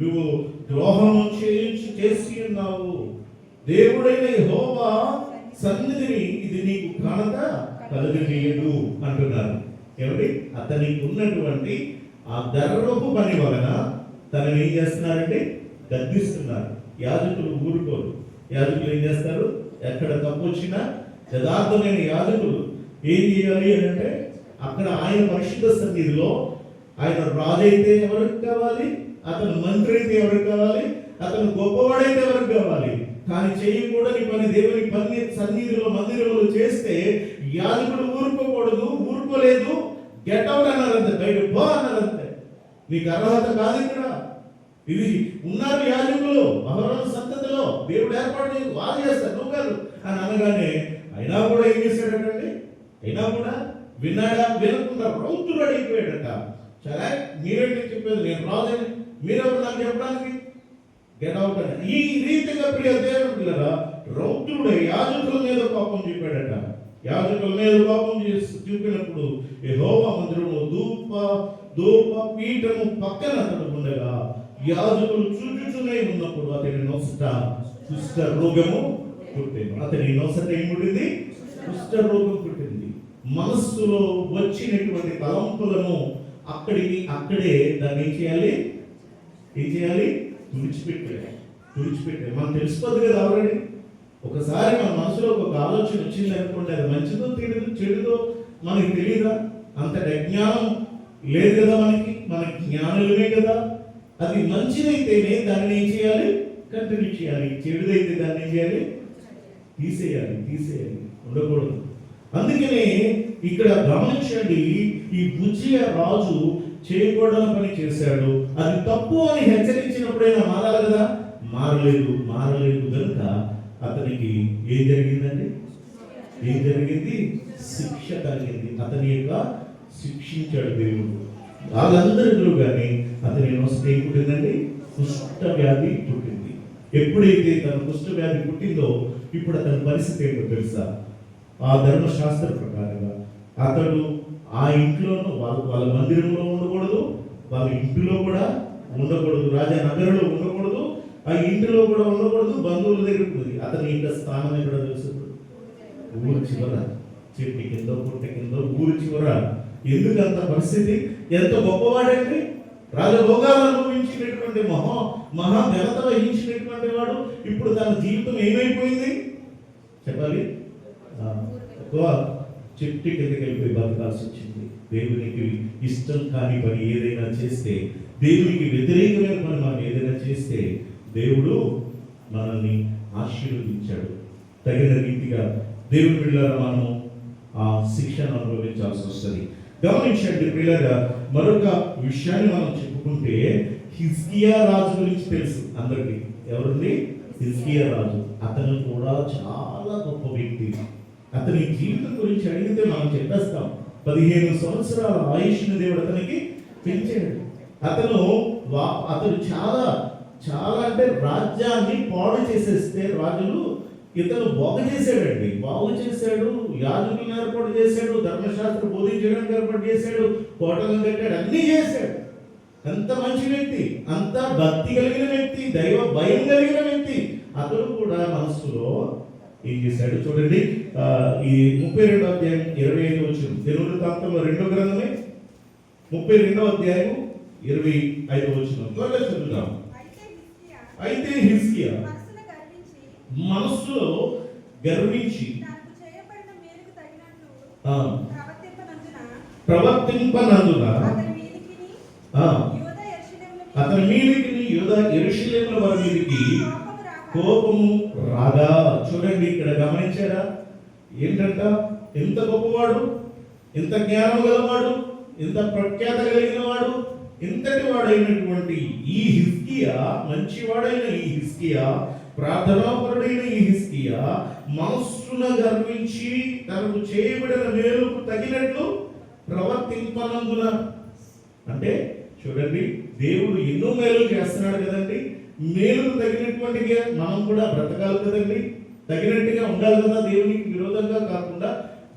నువ్వు ద్రోహం చేసి ఉన్నావు, దేవుడైన యెహోవా సన్నిధిని ఇది నీకు ఘనత కలుగజేయదు అంటున్నారు. ఏమండి అతనికి ఉన్నటువంటి ఆ గర్వపు పని వలన తనని ఏం చేస్తున్నారంటే గద్దిస్తున్నారు. యాజకులు ఊరుకోరు. యాజకులు ఏం చేస్తారు? ఎక్కడ తప్పు వచ్చినా యథార్థమైన యాజకులు ఏం చేయాలి అని అంటే అక్కడ ఆయన పరిశుద్ధ సన్నిధిలో ఆయన రాజు అయితే ఎవరికి కావాలి, అతను మంత్రి అయితే ఎవరికి కావాలి, అతను గొప్పవాడైతే ఎవరికి కావాలి. కానీ చేయకూడని పని దేవుని పని సన్నిధిలో మందిరంలో చేస్తే యాజకుడు ఊరుకోకూడదు, ఊరుకోలేదు, గెట్ అవుట్ అన్నారంతే, బయట పో అన్నారంతే. నీకు అర్హత కాదు ఇక్కడ. ఇది ఉన్నారు యాజకులు అహరోను సంతతిలో, దేవుడు ఏర్పాటు చేసి వాళ్ళు చేస్తారు, నువ్వు కాదు అని అనగానే అయినా కూడా ఏం చేశాడటండి? అయినా కూడా విన్నాడా? వినకుండా రౌతులు అడిగిపోయాడట. సరే మీరేంటి చెప్పేది, నేను రాజని, మీరెవరు నాకు చెప్పడానికి, గెట్ అవుట్ అని. ఈ రీతిగా ప్రియ దేవుని పిల్లరా రౌతుడు యాజకుల మీద కోపం చూపాడట. యాజకుల మీద కోపం చూపినప్పుడు యెహోవా మందిరము ధూప పీఠము పక్కన అతడు ఉండగా యాజకులు చూచుచునే ఉన్నప్పుడు అతని నొసట కుష్ఠ రోగము పుట్టింది. అతని నొసట ఏం పుట్టింది? కుష్ఠ రోగం పుట్టింది. మనస్సులో వచ్చినటువంటి తలంపులను అక్కడే దాన్ని ఏం చేయాలి? తుడిచిపెట్టాలి. మనం తెలిసిపోద్ది కదా ఆల్రెడీ. ఒకసారి మన మనసులో ఒక ఆలోచన వచ్చింది అనుకోండి, అది మంచిదో చెడుదో మనకి తెలియదా? అంత అజ్ఞానం లేదు కదా మన జ్ఞానులమే కదా. అది మంచిదైతేనే దాన్ని ఏం చేయాలి? కంటిన్యూ చేయాలి. చెడుదైతే దాన్ని ఏం చేయాలి? తీసేయాలి, ఉండకూడదు. అందుకనే ఇక్కడ గమనించండి, ఈ బుజ్జియ రాజు చేయకూడని పని చేశాడు. అది తప్పు అని హెచ్చరించినప్పుడైనా మారాలి కదా. మారలేదు కనుక అతనికి ఏం జరిగిందండి? శిక్ష కలిగింది. అతని యొక్క శిక్షించాడు దేవుడు. వాళ్ళందరిలో కానీ అతని నొసట ఏం పుట్టిందండి? కుష్ఠ వ్యాధి పుట్టింది. ఎప్పుడైతే తన కుష్ఠ వ్యాధి పుట్టిందో ఇప్పుడు అతని పరిస్థితి ఏంటో తెలుసా? ఆ ధర్మశాస్త్ర ప్రకారంగా అతడు ఆ ఇంట్లోనూ వాళ్ళ మందిరంలో ఉండకూడదు, వాళ్ళ ఇంటిలో కూడా ఉండకూడదు, రాజా నగరంలో ఉండకూడదు, ఆ ఇంటిలో కూడా ఉండకూడదు, బంధువుల దగ్గర ఉంది. అతని యొక్క స్థానం ఎక్కడ తెలుసు? ఊరు చివర, చెట్టు కింద, పుట్ట కింద, ఊరు చివర. ఎందుకు అంత పరిస్థితి? ఎంత గొప్పవాడండి, రాజభోగాలు అనుభవించినటువంటి మహా ఘనత వహించినటువంటి వాడు ఇప్పుడు తన జీవితం ఏమైపోయింది చెప్పాలి? చెట్టు కిందకి వెళ్ళిపోయి బతకాల్సి వచ్చింది. దేవునికి ఇష్టం కాని పని ఏదైనా చేస్తే, దేవునికి వ్యతిరేకమైన పని మనం ఏదైనా చేస్తే దేవుడు మనల్ని ఆశీర్వదించాడు. తగిన రీతిగా దేవుని బిడ్డలారా మనము ఆ శిక్షను అనుభవించాల్సి వస్తుంది. గమనించండి పిల్లగా, మరొక విషయాన్ని మనం చెప్పుకుంటే హిజ్కియా రాజు గురించి తెలుసు అందరికీ. ఎవరండి? హిజ్కియా రాజు. అతను కూడా చాలా గొప్ప వ్యక్తి. అతని జీవితం గురించి అడిగితే మనం చెప్పేస్తాం. 15 సంవత్సరాల ఆయుష్ని దేవుడు అతనికి పెంచాడు. అతను చాలా అంటే రాజ్యాన్ని పాడు చేసేస్తే రాజులు ఇతను బాగు చేశాడండి. బాగు చేశాడు, యాజకులను ఏర్పాటు చేశాడు, ధర్మశాస్త్రం బోధించడానికి ఏర్పాటు చేశాడు, కోటలను కట్టాడు, అన్నీ చేశాడు. అంత మంచి వ్యక్తి, అంత భక్తి కలిగిన వ్యక్తి, దైవ భయం కలిగిన వ్యక్తి. అతను కూడా మనస్సులో ఏం చేశాడు చూడండి. ఈ 32వ అధ్యాయం 25 వచనం, దినవృత్తాంతంలో 2వ గ్రంథమే 32వ అధ్యాయం 25వ వచనం త్వరగా చదువుదాం. అయితే హిజ్కియా మనస్సులో గర్వించి ప్రవర్తింపనందున అతని మీదికి యూదా యెరూషలేముల వారి మీదికి కోపము రాగా. చూడండి ఇక్కడ గమనించారా? ఏంటంట? ఎంత గొప్పవాడు, ఎంత జ్ఞానం గలవాడు, ఇంత ప్రఖ్యాత కలిగిన వాడు, ఇంతటి వాడైనటువంటి ఈ హిజ్కియా, మంచివాడైన ఈ హిజ్కియా, ప్రార్థనాపరుడైన ఈ హిజ్కియా మనస్సున గర్వించి తనకు చేయబడిన మేలుకు తగినట్లు ప్రవర్తింపనందున. అంటే చూడండి, దేవుడు ఎన్నో మేలు చేస్తున్నాడు కదండి. మేలుకు తగినటువంటిగా మనం కూడా బ్రతకాలి కదండి, తగినట్టుగా ఉండాలి కదా. దేవునికి విరోధంగా కాకుండా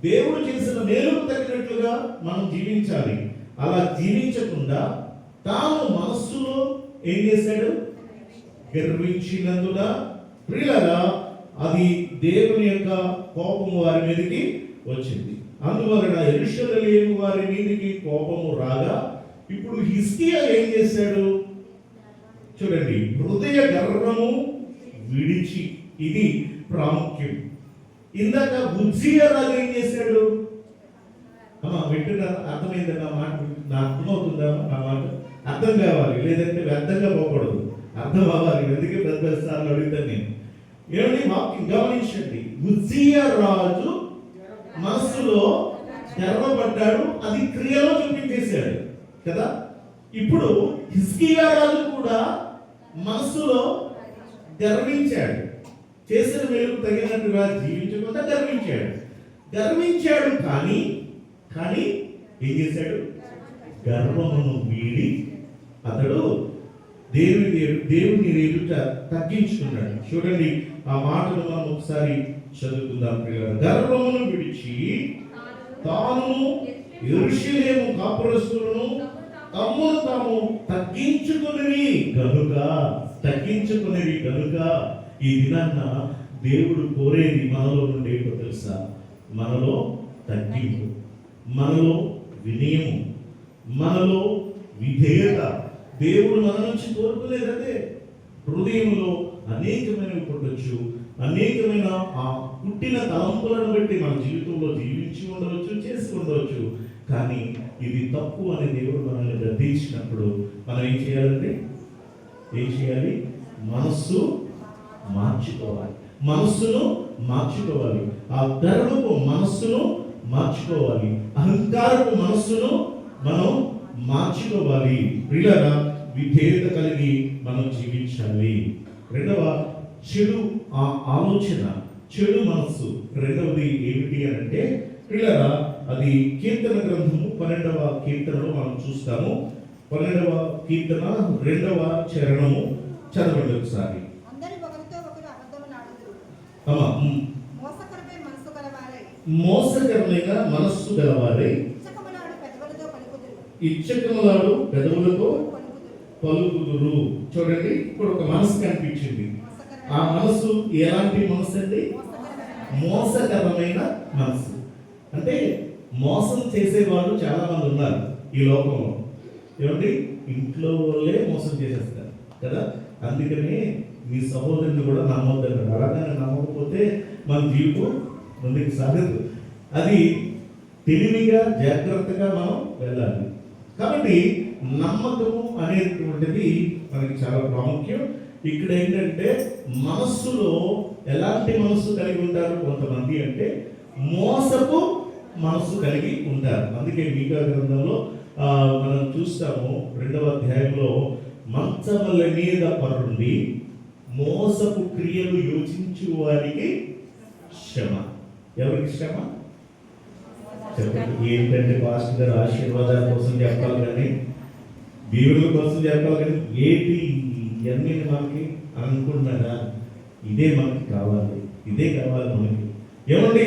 దేవుడు చేసిన మేలుకు తగినట్లుగా మనం జీవించాలి. అలా జీవించకుండా తాను మనస్సులో ఏం చేశాడు? గర్వించినందున ప్రియులారా అది దేవుని యొక్క కోపము వారి మీదకి వచ్చింది. అందువలన యెరూషలేము వారి మీదకి కోపము రాగా ఇప్పుడు హిజ్కియా ఏం చేశాడు? చూడండి, హృదయ గర్వము విడిచి, ఇది ప్రాముఖ్యం. ఇందాక ఉజ్జియా రాజు ఏం చేశాడు? వింటున్నారా? అర్థమైందా నా మాట? నా అర్థమవుతుందా? నా మాట అర్థం కావాలి, లేదంటే వ్యర్థంగా పోకూడదు, అర్థం అవ్వాలి. అందుకే పెద్ద సార్లు అడుగుతాను నేను. ఏమండి, వాక్యం గమనించండి. ఉజ్జియా రాజు మనస్సులో గర్వపడ్డాడు, అది క్రియలో చూపించేశాడు కదా. ఇప్పుడు హిజ్కియా రాజు కూడా మనస్సులో గర్వించాడు, చేసిన మేలుకు తగినట్టుగా జీవించకుండా గర్వించాడు. కానీ ఏం చేశాడు? గర్వమును వీడి అతడు దేవుని ఎదుట తగ్గించుకున్నాడు. చూడండి, ఆ మాటలు మనం ఒకసారి చదువుకుందాం. గర్వమును విడిచి తాను యెరూషలేము కాపురస్తులను తమ్మును తాము తగ్గించుకునేవి కనుక ఈ దినాన్న దేవుడు కోరేది మనలో నుండి ఏంటో తెలుసా? మనలో తగ్గింపు, మనలో వినయము, మనలో విధేయత. దేవుడు మన నుంచి కోరుకునేది అదే. హృదయంలో అనేకమైనవి పుట్టచ్చు, అనేకమైన ఆ పుట్టిన తలంపులను బట్టి మన జీవితంలో జీవించి ఉండవచ్చు, చేసి ఉండవచ్చు. కానీ ఇది తప్పు అని దేవుడు మనల్ని గద్దించినప్పుడు మనం ఏం చేయాలంటే మనస్సును మార్చుకోవాలి. ఆ గర్వపు మనస్సును మార్చుకోవాలి, అహంకారపు మనస్సును మనం మార్చుకోవాలి. ప్రియులారా, విధేయత కలిగి మనం జీవించాలి. రెండవ చెడు ఆలోచన, చెడు మనస్సు. రెండవది ఏమిటి అంటే ప్రియులారా, అది కీర్తన గ్రంథము 12వ కీర్తనలో మనం చూస్తాము. 12వ కీర్తన 2వ చరణము చదవండి ఒకసారి. మోసకరమైన మనస్సు గలవారై ఇచ్చకములాడు పెదవులతో పలుకుదురు. చూడండి, ఇప్పుడు ఒక మనసు కనిపించింది. ఆ మనసు ఎలాంటి మనసు అండి? మోసకరమైన మనసు. అంటే మోసం చేసేవాళ్ళు చాలా మంది ఉన్నారు ఈ లోకంలో. ఏమండి, ఇంట్లో వాళ్ళే మోసం చేసేస్తారు కదా. అందుకని మీ సహోదరుని కూడా నమ్మొద్దన్నారు. అలాగని నమ్మకపోతే మన జీవితం ముందుకు సాగదు. అది తెలివిగా జాగ్రత్తగా మనం వెళ్ళాలి. కాబట్టి నమ్మకము అనేటువంటిది మనకి చాలా ప్రాముఖ్యం. ఇక్కడ ఏంటంటే మనస్సులో ఎలాంటి మనస్సు కలిగి ఉంటారు కొంతమంది అంటే మోసపు మనస్సు కలిగి ఉంటారు. అందుకే మీకా గ్రంథంలో మనం చూస్తాము 2వ అధ్యాయంలో, మంచముల మీద పరుండి మోసపు క్రియలు యోచించు వారికి శ్రమ. ఎవరికి శ్రమ? చెప్పండి. ఏంటంటే పాస్టర్ గారు ఆశీర్వాదాల కోసం చెప్పాలి కానీ, దేవుళ్ళ కోసం చెప్పాలి కానీ, ఏంటి ఇవన్నీ మనకి అనుకుంటున్నారా? ఇదే మనకి కావాలి, ఇదే కావాలి మనకి. ఏమండి,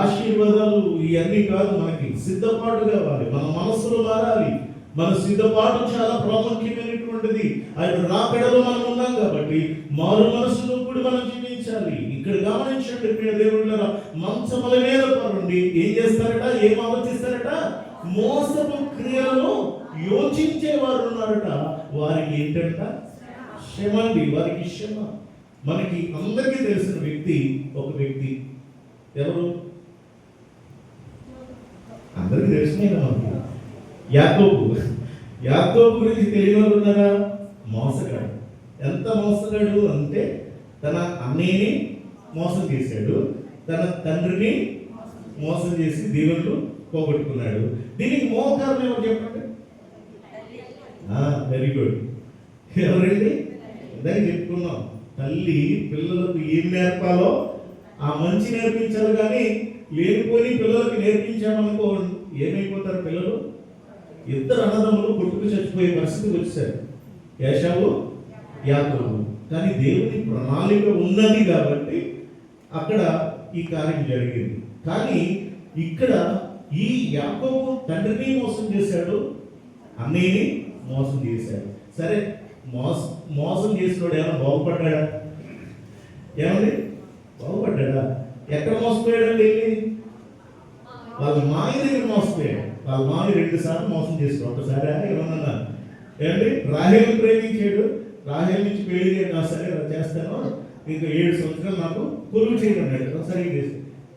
ఆశీర్వాదాలు ఇవన్నీ కాదు, మనకి సిద్ధపాటు కావాలి. మన మనసులో మారాలి. మన సిద్ధపాటు చాలా ప్రాముఖ్యమైనటువంటిది. ఆయన రాకడలో మనం ఉన్నాం కాబట్టి మారు మనసులో కూడా మనం జీవించాలి. ఇక్కడ గమనించండి ప్రియ దేవుళ్ళారా, మంచముల మీద పరుండి ఏం చేస్తారట? ఏం ఆలోచిస్తారట? మోసపు క్రియలను యోచించేవారు ఉన్నారట. వారికి ఏంటంట? శ్రమ అండి, వారికి శ్రమ. మనకి అందరికీ తెలిసిన వ్యక్తి, ఒక వ్యక్తి ఎవరు? అందరికీ తెలిసిన మనకి యాకోబు గురించి తెలియని వాళ్ళు ఉన్నారా? మోసగాడు. ఎంత మోసగాడు అంటే తన అన్నయ్యని మోసం చేశాడు, తన తండ్రిని మోసం చేసి దీవెనలు పోగొట్టుకున్నాడు. దీనికి మూల కారణం ఎవరు చెప్పండి? Very good. ఎవరండి? ఇందాక చెప్పుకున్నాం, తల్లి పిల్లలకు ఏం నేర్పాలో ఆ మంచి నేర్పించాలి, కానీ లేనిపోయి పిల్లలకి నేర్పించామనుకో ఏమైపోతారు పిల్లలు? ఇద్దరు అన్నదమ్ములు కొట్టుకు చచ్చిపోయే పరిస్థితికి వచ్చారు, ఏశావు యాకోబు. కానీ దేవుని ప్రణాళిక ఉన్నది కాబట్టి అక్కడ ఈ కార్యం జరిగింది. కానీ ఇక్కడ ఈ యాకోబు తండ్రిని మోసం చేశాడు, అన్నయ్యని మోసం చేశాడు. సరే, మోసం చేసినోడు ఏమైనా బాగుపడ్డా? ఏమండి బాగుపడ్డా? ఎక్కడ మోసపోయాడండి? వాళ్ళ మాయ దగ్గర మోసపోయాడు. వాళ్ళ మాయ 2 సార్లు మోసం చేస్తాడు. ఒకసారి ఏమన్నా ఏమండి రాహేలు ప్రేమించాడు, రాహేల్ నుంచి పెళ్లి చేయడం, సరే చేస్తాను, ఇంకా 7 సంవత్సరాలు నాకు కొలువు చేయడం అన్నాడు. ఒకసారి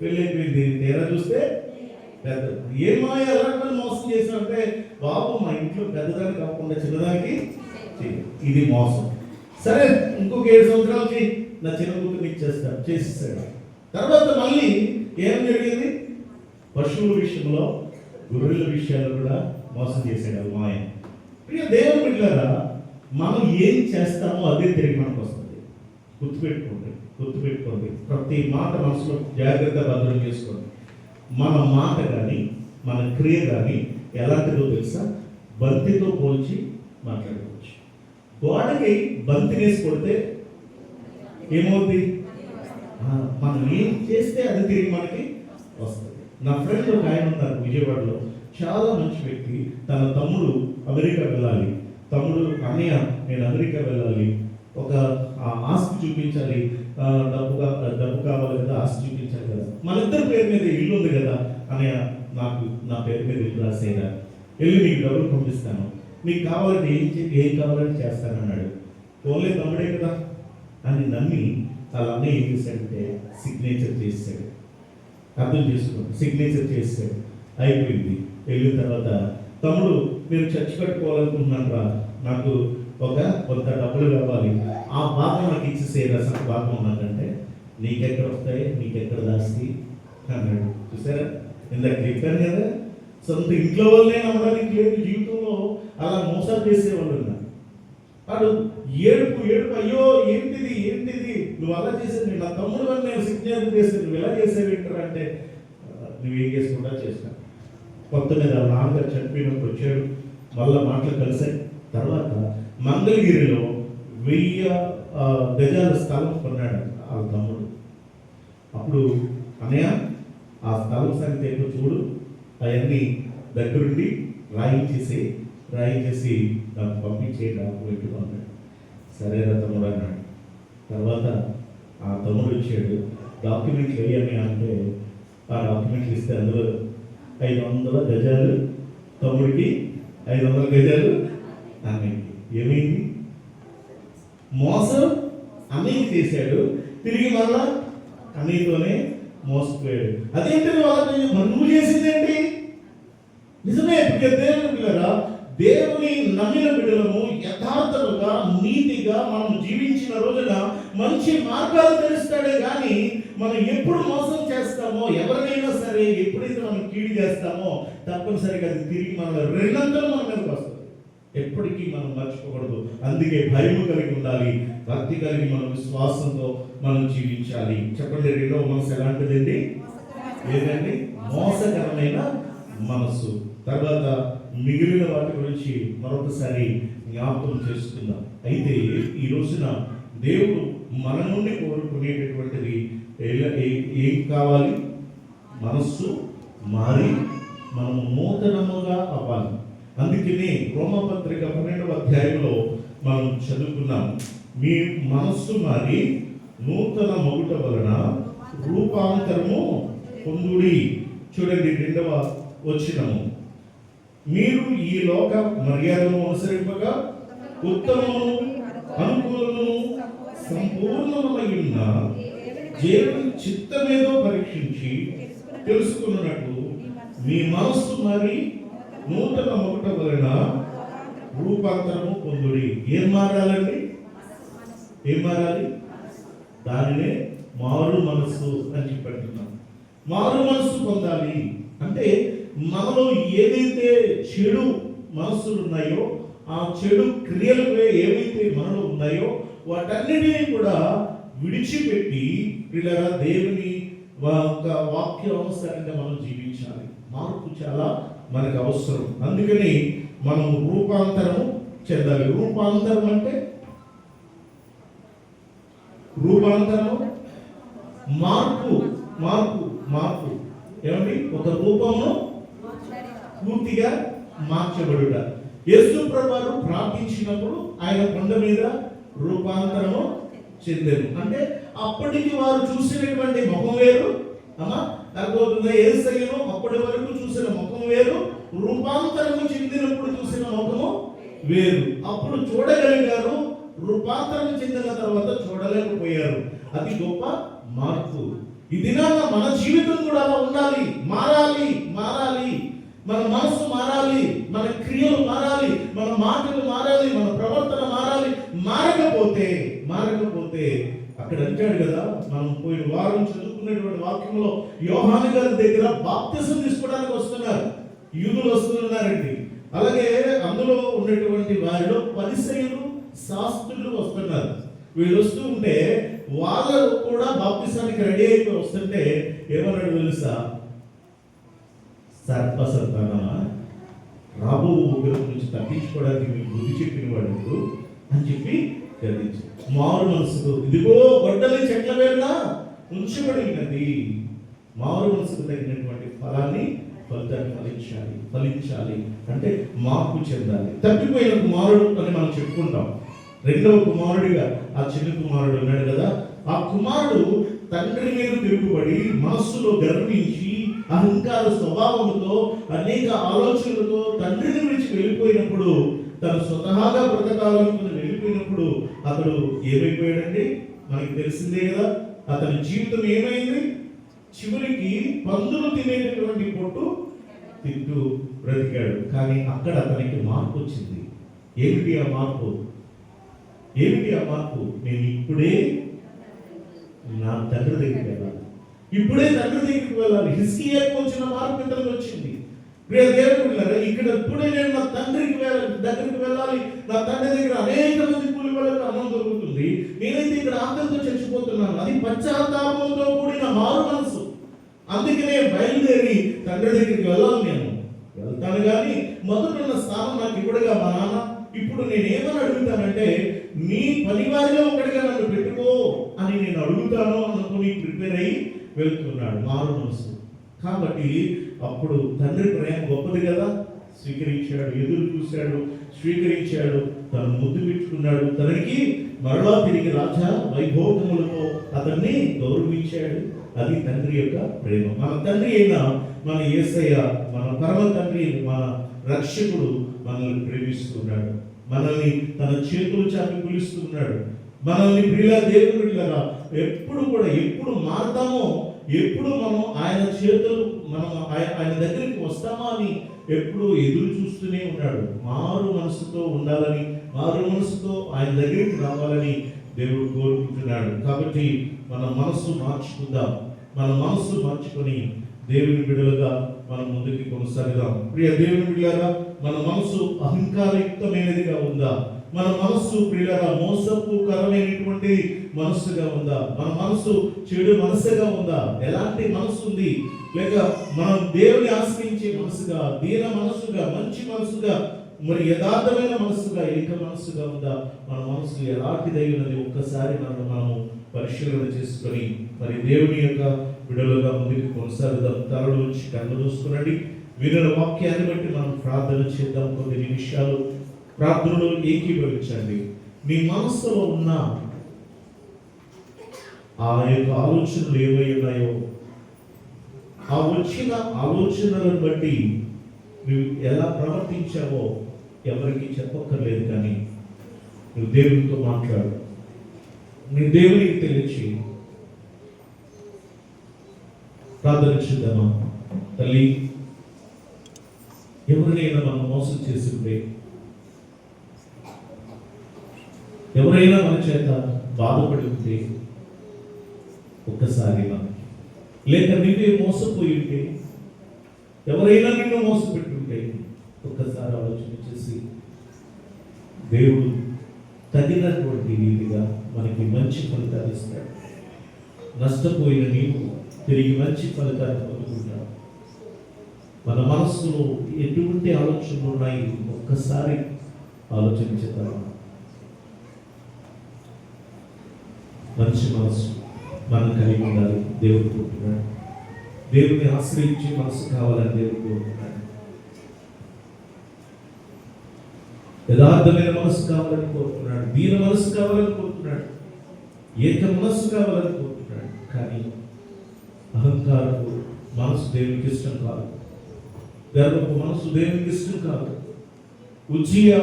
పెళ్ళి అయిపోయింది. తీరా చూస్తే పెద్ద ఏ మాయ ఎలాంటి మోసం చేశాడంటే, బాబు మా ఇంట్లో పెద్దదానికి కాకుండా చిన్నదానికి ఇది మోసం. సరే ఇంకొక 7 సంవత్సరాలకి నా చిన్న కూతురు ఇచ్చేస్తాడు, చేసేస్తాడు. తర్వాత మళ్ళీ ఏం జరిగింది? పశువుల విషయంలో, గొర్రెల విషయాలు కూడా మోసం చేశాడు మాయ. ప్రియ దేవుని బిడ్డలారా, మనం ఏం చేస్తామో అదే తిరిగి మనకు వస్తుంది. గుర్తుపెట్టుకోండి. ప్రతి మాట మనసులో జాగ్రత్త భద్రం చేసుకోండి. మన మాట కానీ మన క్రియ కానీ ఎలాంటిదో తెలుసా? బంతితో పోల్చి మాట్లాడుకోవచ్చు. గోడకి బంతి వేసి కొడితే ఏమవుతుంది? మనం ఏం చేస్తే అది తిరిగి మనకి వస్తుంది. నా ఫ్రెండ్ ఒక ఆయన ఉన్నారు విజయవాడలో, చాలా మంచి వ్యక్తి. తన తమ్ముడు అమెరికా వెళ్ళాలి, తమ్ముడు అన్నయ్య నేను అమెరికా వెళ్ళాలి, ఒక ఆస్తి చూపించాలి, డబ్బు కావాలి కదా, ఆస్తి చూపించాలి కదా, మన ఇద్దరు పేరు మీద ఇల్లు ఉంది కదా అన్నయ్య, నాకు నా పేరు మీద ఇల్లు రాసేదా, వెళ్ళి నీకు డబ్బులు పంపిస్తాను, నీకు కావాలంటే ఏం కావాలంటే చేస్తానన్నాడు. ఓన్లీ తమ్ముడే కదా అని నమ్మి వాళ్ళ అన్నయ్య ఏం చేశాడంటే సిగ్నేచర్ చేశాడు. అర్థం చేసుకోండి, సిగ్నేచర్ చేశాడు. అయిపోయింది. వెళ్ళిన తర్వాత తమ్ముడు మీరు చర్చ్ కట్టుకోవాలనుకుంటున్నాను రా, నాకు కొంత డబ్బులు కావాలి, ఆ భాగం నాకు ఇచ్చేసేరా, సగం భాగం ఉన్నదంటే, నీకెక్కడ వస్తాయి, నీకెక్కడ దాస్తి అన్నాడు. చూసారా, ఇందాక చెప్పాను కదా, సొంత ఇంట్లో వాళ్ళే నమ్మడానికి లేదు, జీవితంలో అలా మోసాలు చేసేవాళ్ళు ఉన్నారు. వాడు ఏడుపు అయ్యో ఏంటిది నువ్వు అలా చేసేది, నా తమ్ముడు వల్ల నేను సిగ్నేచర్ చేసేది, నువ్వు ఎలా చేసేవి ఏంటారంటే, నువ్వేం చేసుకుంటా చేస్తాను. కొత్త మీద నాన్నగారు చనిపోయినప్పుడు వచ్చాడు, మళ్ళీ మాటలు కలిసాయి. తర్వాత మంగళగిరిలో 1000 గజాల స్థలం కొన్నాడు వాళ్ళ తమ్ముడు. అప్పుడు అన్నయ్య ఆ స్థలం సంగతి ఏంటో చూడు, అవన్నీ దగ్గరుండి రాయించేసి నాకు పంపించే డాక్యుమెంట్ అన్నాడు. సరేరా తమ్ముడు అన్నాడు. తర్వాత ఆ తమ్ముడు వచ్చాడు, డాక్యుమెంట్లు వేయని అంటే ఆ డాక్యుమెంట్లు ఇస్తే అందులో 500 గజాలు తమ్ముడికి, 500 గజాలు అన్నయ్యకి. ఏమైంది? మోసం అన్నయ్య చేశాడు, తిరిగి మళ్ళా అన్నయ్యతోనే మోసపోయాడు. అదేంటి నువ్వు చేసిందేంటి? నిజమే పిల్లరా, దేవుని నమ్మిన బిడ్డలను యథార్థముగా నీతిగా మనం జీవించిన రోజున మంచి మార్గాలు తెలుస్తాడే కానీ మనం ఎప్పుడు మోసం చేస్తామో, ఎవరినైనా సరే ఎప్పుడైతే మనం కీడు చేస్తామో తప్పనిసరిగా అది తిరిగి మన 2 అంతలు మన మీదకి వస్తుంది. ఎప్పటికీ మనం మర్చిపోకూడదు. అందుకే భయం కలిగి ఉండాలి, భక్తి కలిగి మనం విశ్వాసంతో మనం జీవించాలి. చెప్పండి, 2వ మనసు ఎలాంటిదండి? ఏదండి? మోసకరమైన మనసు. తర్వాత మిగిలిన వాటి గురించి మరొకసారి జ్ఞాపకం చేసుకుందాం. అయితే ఈ రోజున దేవుడు మన నుండి కోరుకునేటటువంటిది ఏం కావాలి? మనస్సు మారి మనము నూతనముగా అవ్వాలి. అందుకనే రోమపత్రిక 12వ అధ్యాయంలో మనం చదువుకున్నాం, మీ మనస్సు మారి నూతన మగుట వలన రూపాంతరము పొందుడి. చూడండి 2వ వచనము, మీరు ఈ లోక మర్యాదను అనుసరింపగా ఉత్తమము అనుకూలము సంపూర్ణమైన దేవుని చిత్తమేదో పరీక్షించి తెలుసుకున్నట్టు మీ మనస్సు మరి నూతన మొదట వలన రూపాంతరము పొందుడి. ఏం మారాలండి? ఏం మారాలి? దానినే మారు మనస్సు అని చెప్పంటున్నాం. మారు మనస్సు పొందాలి అంటే మనలో ఏదైతే చెడు మనస్సులు ఉన్నాయో, ఆ చెడు క్రియలు ఏవైతే మనలో ఉన్నాయో వాటన్నిటినీ కూడా విడిచిపెట్టి పిల్లరా దేవుని వాక్యానుసారంగా మనం జీవించాలి. మార్పు చాలా మనకు అవసరం. అందుకని మనం రూపాంతరము చెందాలి. రూపాంతరం అంటే మార్పు మార్పు మార్పు ఏమండి? ఒక రూపంలో పూర్తిగా మార్చబడుట. యేసు ప్రభువు ప్రార్థించినప్పుడు ఆయన కొండ మీద రూపాంతరము చెందారు. అంటే అప్పటికి వారు చూసినటువంటి ముఖం వేరు. అర్థమవుతుందా? యేసయ్యను అప్పటి వరకు చూసిన ముఖం వేరు, రూపాంతరము చెందినప్పుడు చూసిన ముఖము వేరు. అప్పుడు చూడగలిగారు, రూపాంతరం చెందిన తర్వాత చూడలేకపోయారు. అది గొప్ప మార్పు. ఈ దినాన మన జీవితం కూడా అలా ఉండాలి. మారాలి. మన మనసు మారాలి, మన క్రియలు మారాలి, మన మాటలు మారాలి, మన ప్రవర్తన మారాలి. మారకపోతే అక్కడ అంటాడు కదా, మనం పోయిన వారం చదువుకున్నటువంటి వాక్యంలో యోహాను గారి దగ్గర బాప్తిసం తీసుకోవడానికి వస్తున్నారు యూదులు వస్తున్నారండి. అలాగే అందులో ఉన్నటువంటి వారిలో పరిసయ్యులు, శాస్త్రులు వస్తున్నారు. వీళ్ళు వస్తూ ఉంటే వాళ్ళు కూడా బాప్తిసానికి రెడీ అయిపోయి వస్తుంటే ఏమన్నాడు తెలుసా? సర్పసంతానమా, రాబో ఉగ్రం నుంచి తప్పించుకోవడానికి మీకు బుద్ధి చెప్పిన వాడు అని చెప్పి గర్వించారు. మారు మనసుకు ఇదిగో గొడ్డలి చెట్ల వేళ ఉంచబడి ఉన్నది. మారు మనసుకు తగినటువంటి ఫలితాన్ని ఫలించాలి అంటే మార్పు చెందాలి. తప్పిపోయిన కుమారుడు అని మనం చెప్పుకుంటాం. రెండవ కుమారుడిగా ఆ చిన్న కుమారుడు ఉన్నాడు కదా, ఆ కుమారుడు తండ్రి మీద తిరుగుబడి మనస్సులో గర్వించి అహంకార స్వభావంతో అనేక ఆలోచనలతో తండ్రిని విడిచి వెళ్ళిపోయినప్పుడు, తను స్వతహాగా బ్రతకాలనుకుని వెళ్ళిపోయినప్పుడు అతడు ఏమైపోయాడండి? మనకి తెలిసిందే కదా. అతని జీవితం ఏమైంది? చివరికి పందులు తినేటటువంటి పొట్టు తింటూ బ్రతికాడు. కానీ అక్కడ అతనికి మార్పు వచ్చింది. ఏమిటి ఆ మార్పు? నేను ఇప్పుడే నా తండ్రి దగ్గరికి వెళ్ళాలి. హిజ్కియాకు వచ్చిన మార్పు ఇతనికి వచ్చింది. ప్రియ దేవుడు, ఇక్కడ ఇప్పుడే నేను నా దగ్గరికి వెళ్ళాలి. నా తండ్రి దగ్గర అనేక మంది కూలి వాళ్ళకి అన్నం దొరుకుతుంది, నేనైతే ఇక్కడ ఆకలితో చచ్చిపోతున్నాను. అది పశ్చాత్తాపంతో కూడిన మారు మనసు. అందుకనే బయలుదేరి తండ్రి దగ్గరికి వెళ్ళాలి. నేను వెళ్తాను, కానీ మొదట స్థానం నాకు ఇప్పుడుగా మా నాన్న. ఇప్పుడు నేనేమని అడుగుతానంటే, నీ పనివారిలో ఒకటిగా నన్ను పెట్టుకో అని నేను అడుగుతాను అనుకుని ప్రిపేర్ అయ్యి వెళ్తున్నాడు. మారు మనసు. కాబట్టి అప్పుడు తండ్రి ప్రేమ గొప్పది కదా. స్వీకరించాడు, ఎదురు చూశాడు, స్వీకరించాడు, తను ముద్దు పెట్టుకున్నాడు. తనకి మరలా తిరిగి రాజా వైభోగములతో అతన్ని గౌరవించాడు. అది తండ్రి యొక్క ప్రేమ. మన తండ్రి అయినా మన యేసయ్య, మన పరమ తండ్రి, మన రక్షకుడు మనల్ని ప్రేమిస్తున్నాడు. మనల్ని తన చేతులు చాపి పిలుస్తున్నాడు. మనల్ని ప్రియ దేవుడిలాగా ఎప్పుడు మారుతామో, ఎప్పుడు మనం ఆయన చేతులు ఆయన దగ్గరికి వస్తామా అని ఎప్పుడు ఎదురు చూస్తూనే ఉన్నాడు. మారు మనసుతో ఉండాలని, మారు మనసుతో ఆయన దగ్గరికి రావాలని దేవుడు కోరుకుంటున్నాడు. కాబట్టి మన మనసు మార్చుకుందాం. మన మనసు మార్చుకొని దేవుని బిడ్డలుగా మనం ముందుకు కొనసాగుదాం. ప్రియ దేవుని బిడ్డలారా, మన మనసు అహంకారయుక్తమైనదిగా ఉందా? మన మనస్సు ప్రియులారా మోసపుకరమైనటువంటి మనస్సుగా ఉందా? మన మనసు చెడు మనసుగా ఉందా? ఎలాంటి మనసు ఉంది? లేక మనం దేవుని ఆశ్రయించే మనసుగా, దీన మనసుగా, మంచి మనసుగా, మరి యథార్థమైన మనసుగా, ఏక మనసుగా ఉందా? మన మనసు ఎలాంటిదై ఉన్నది? ఒక్కసారి మనము పరిశీలన చేసుకొని మరి దేవుని యొక్క విడుదలగా ముందుకు కొనసాగుదాం. తలలు వచ్చి కళ్ళు చూసుకునండి. విన్న వాక్యాన్ని బట్టి మనం ప్రార్థన చేద్దాం. కొన్ని నిమిషాలు ప్రార్థనలో ఏకీభవించండి. మీ మనస్సులో ఉన్న ఆ యొక్క ఆలోచనలు ఏమై ఉన్నాయో, ఆ వచ్చిన ఆలోచనలను బట్టి నువ్వు ఎలా ప్రవర్తించావో ఎవరికి చెప్పక్కర్లేదు. కానీ నువ్వు దేవునితో మాట్లాడు, నీ దేవునికి తెలియచి ప్రార్థన చేద్దామా? తల్లి, ఎవరినైనా మనం మోసం చేసి ఉంటే, ఎవరైనా మన చేత బాధపడి ఉంటే, ఒక్కసారి లేక నీవే మోసపోయి ఉంటే, ఎవరైనా నిన్ను మోసపెట్టుంటే ఒక్కసారి ఆలోచన చేసి దేవుడు తగినటువంటి రీతిగా మనకి మంచి ఫలితాలు ఇస్తాడు. నష్టపోయిన నీవు తిరిగి మంచి ఫలితాలు పొందుకుంటావు. మన మనస్సులో ఎటువంటి ఆలోచనలు ఉన్నాయి ఒక్కసారి ఆలోచించుతాము. మంచి మనస్సు మనం కలిగి ఉండాలి. దేవుడు కోరుతున్నాడు. దేవుని ఆశ్రయించి మనసు కావాలని దేవుడు కోరుతున్నాడు. యథార్థమైన మనసు కావాలని కోరుతున్నాడు. దీన మనసు కావాలని కోరుతున్నాడు. ఏక మనస్సు కావాలని కోరుతున్నాడు. కానీ అహంకారపు మనసు దేవునికి ఇష్టం కాదు. గర్వపు మనసు దేవునికి ఇష్టం కాదు. ఉజ్జియా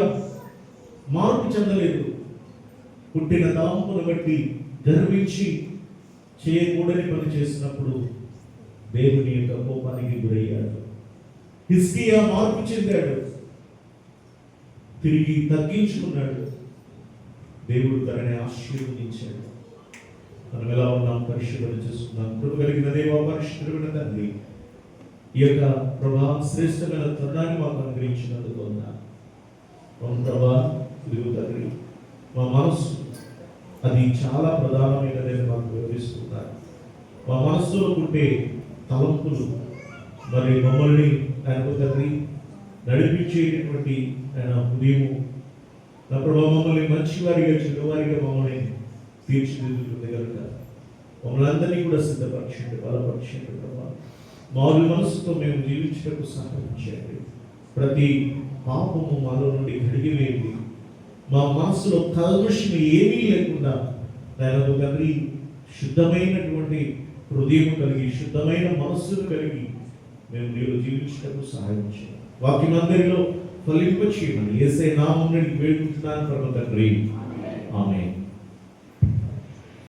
మార్పు చెందలేదు. పుట్టిన తాంపును బట్టి గర్వించి చేయకూడని పని చేసినప్పుడు దేవుని యొక్క కోపానికి గురయ్యాడు. హిజ్కియా మార్పు చెందాడు, తిరిగి తగ్గించుకున్నాడు. దేవుడు తనని ఆశీర్వదించాడు. మనం ఎలా ఉన్నాం పరిశుభ్రం చేసుకున్నాం. కృప కలిగిన దేవ పరిశుద్ధమైన తండ్రి, ఈ యొక్క ప్రభావం శ్రేష్టమైన తరుణాన్ని మాకు అనుగ్రహించినందుకు ఉన్నాను. ప్రభా ఇదిగో తండ్రి, మా మనస్సు అది చాలా ప్రధానమైనదని మాకు వివరిస్తున్నారు. మా మనస్సులో ఉండే తలంపులు మరి మమ్మల్ని ఆయన తండ్రి నడిపించేటటువంటి ఆయన హృదయము నా ప్రభావ మమ్మల్ని మంచివారిగా చెడ్డవారిగా మమ్మల్ని తీర్చిదిద్దుతుంది కనుక మమ్మల్ని అందరినీ కూడా సిద్ధపరచండి, బలపరచండి. ప్రభావ మారు మనసుతో మేము జీవించడానికి సహాయించండి. ప్రతి పాపము మాలో నుండి కడిగివేయండి. మా మనసులో కల్మషం ఏమీ లేకుండా దాని తండ్రి శుద్ధమైనటువంటి హృదయం కలిగి శుద్ధమైన మనస్సును కలిగి మేము నీలో జీవించడానికి సహాయం చేయాలి. వాక్యం అందరిలో ఫలింప చేయమని యేసయ్య నామమున వేడుకుంటున్నాను పరమ తండ్రి. ఆమేన్.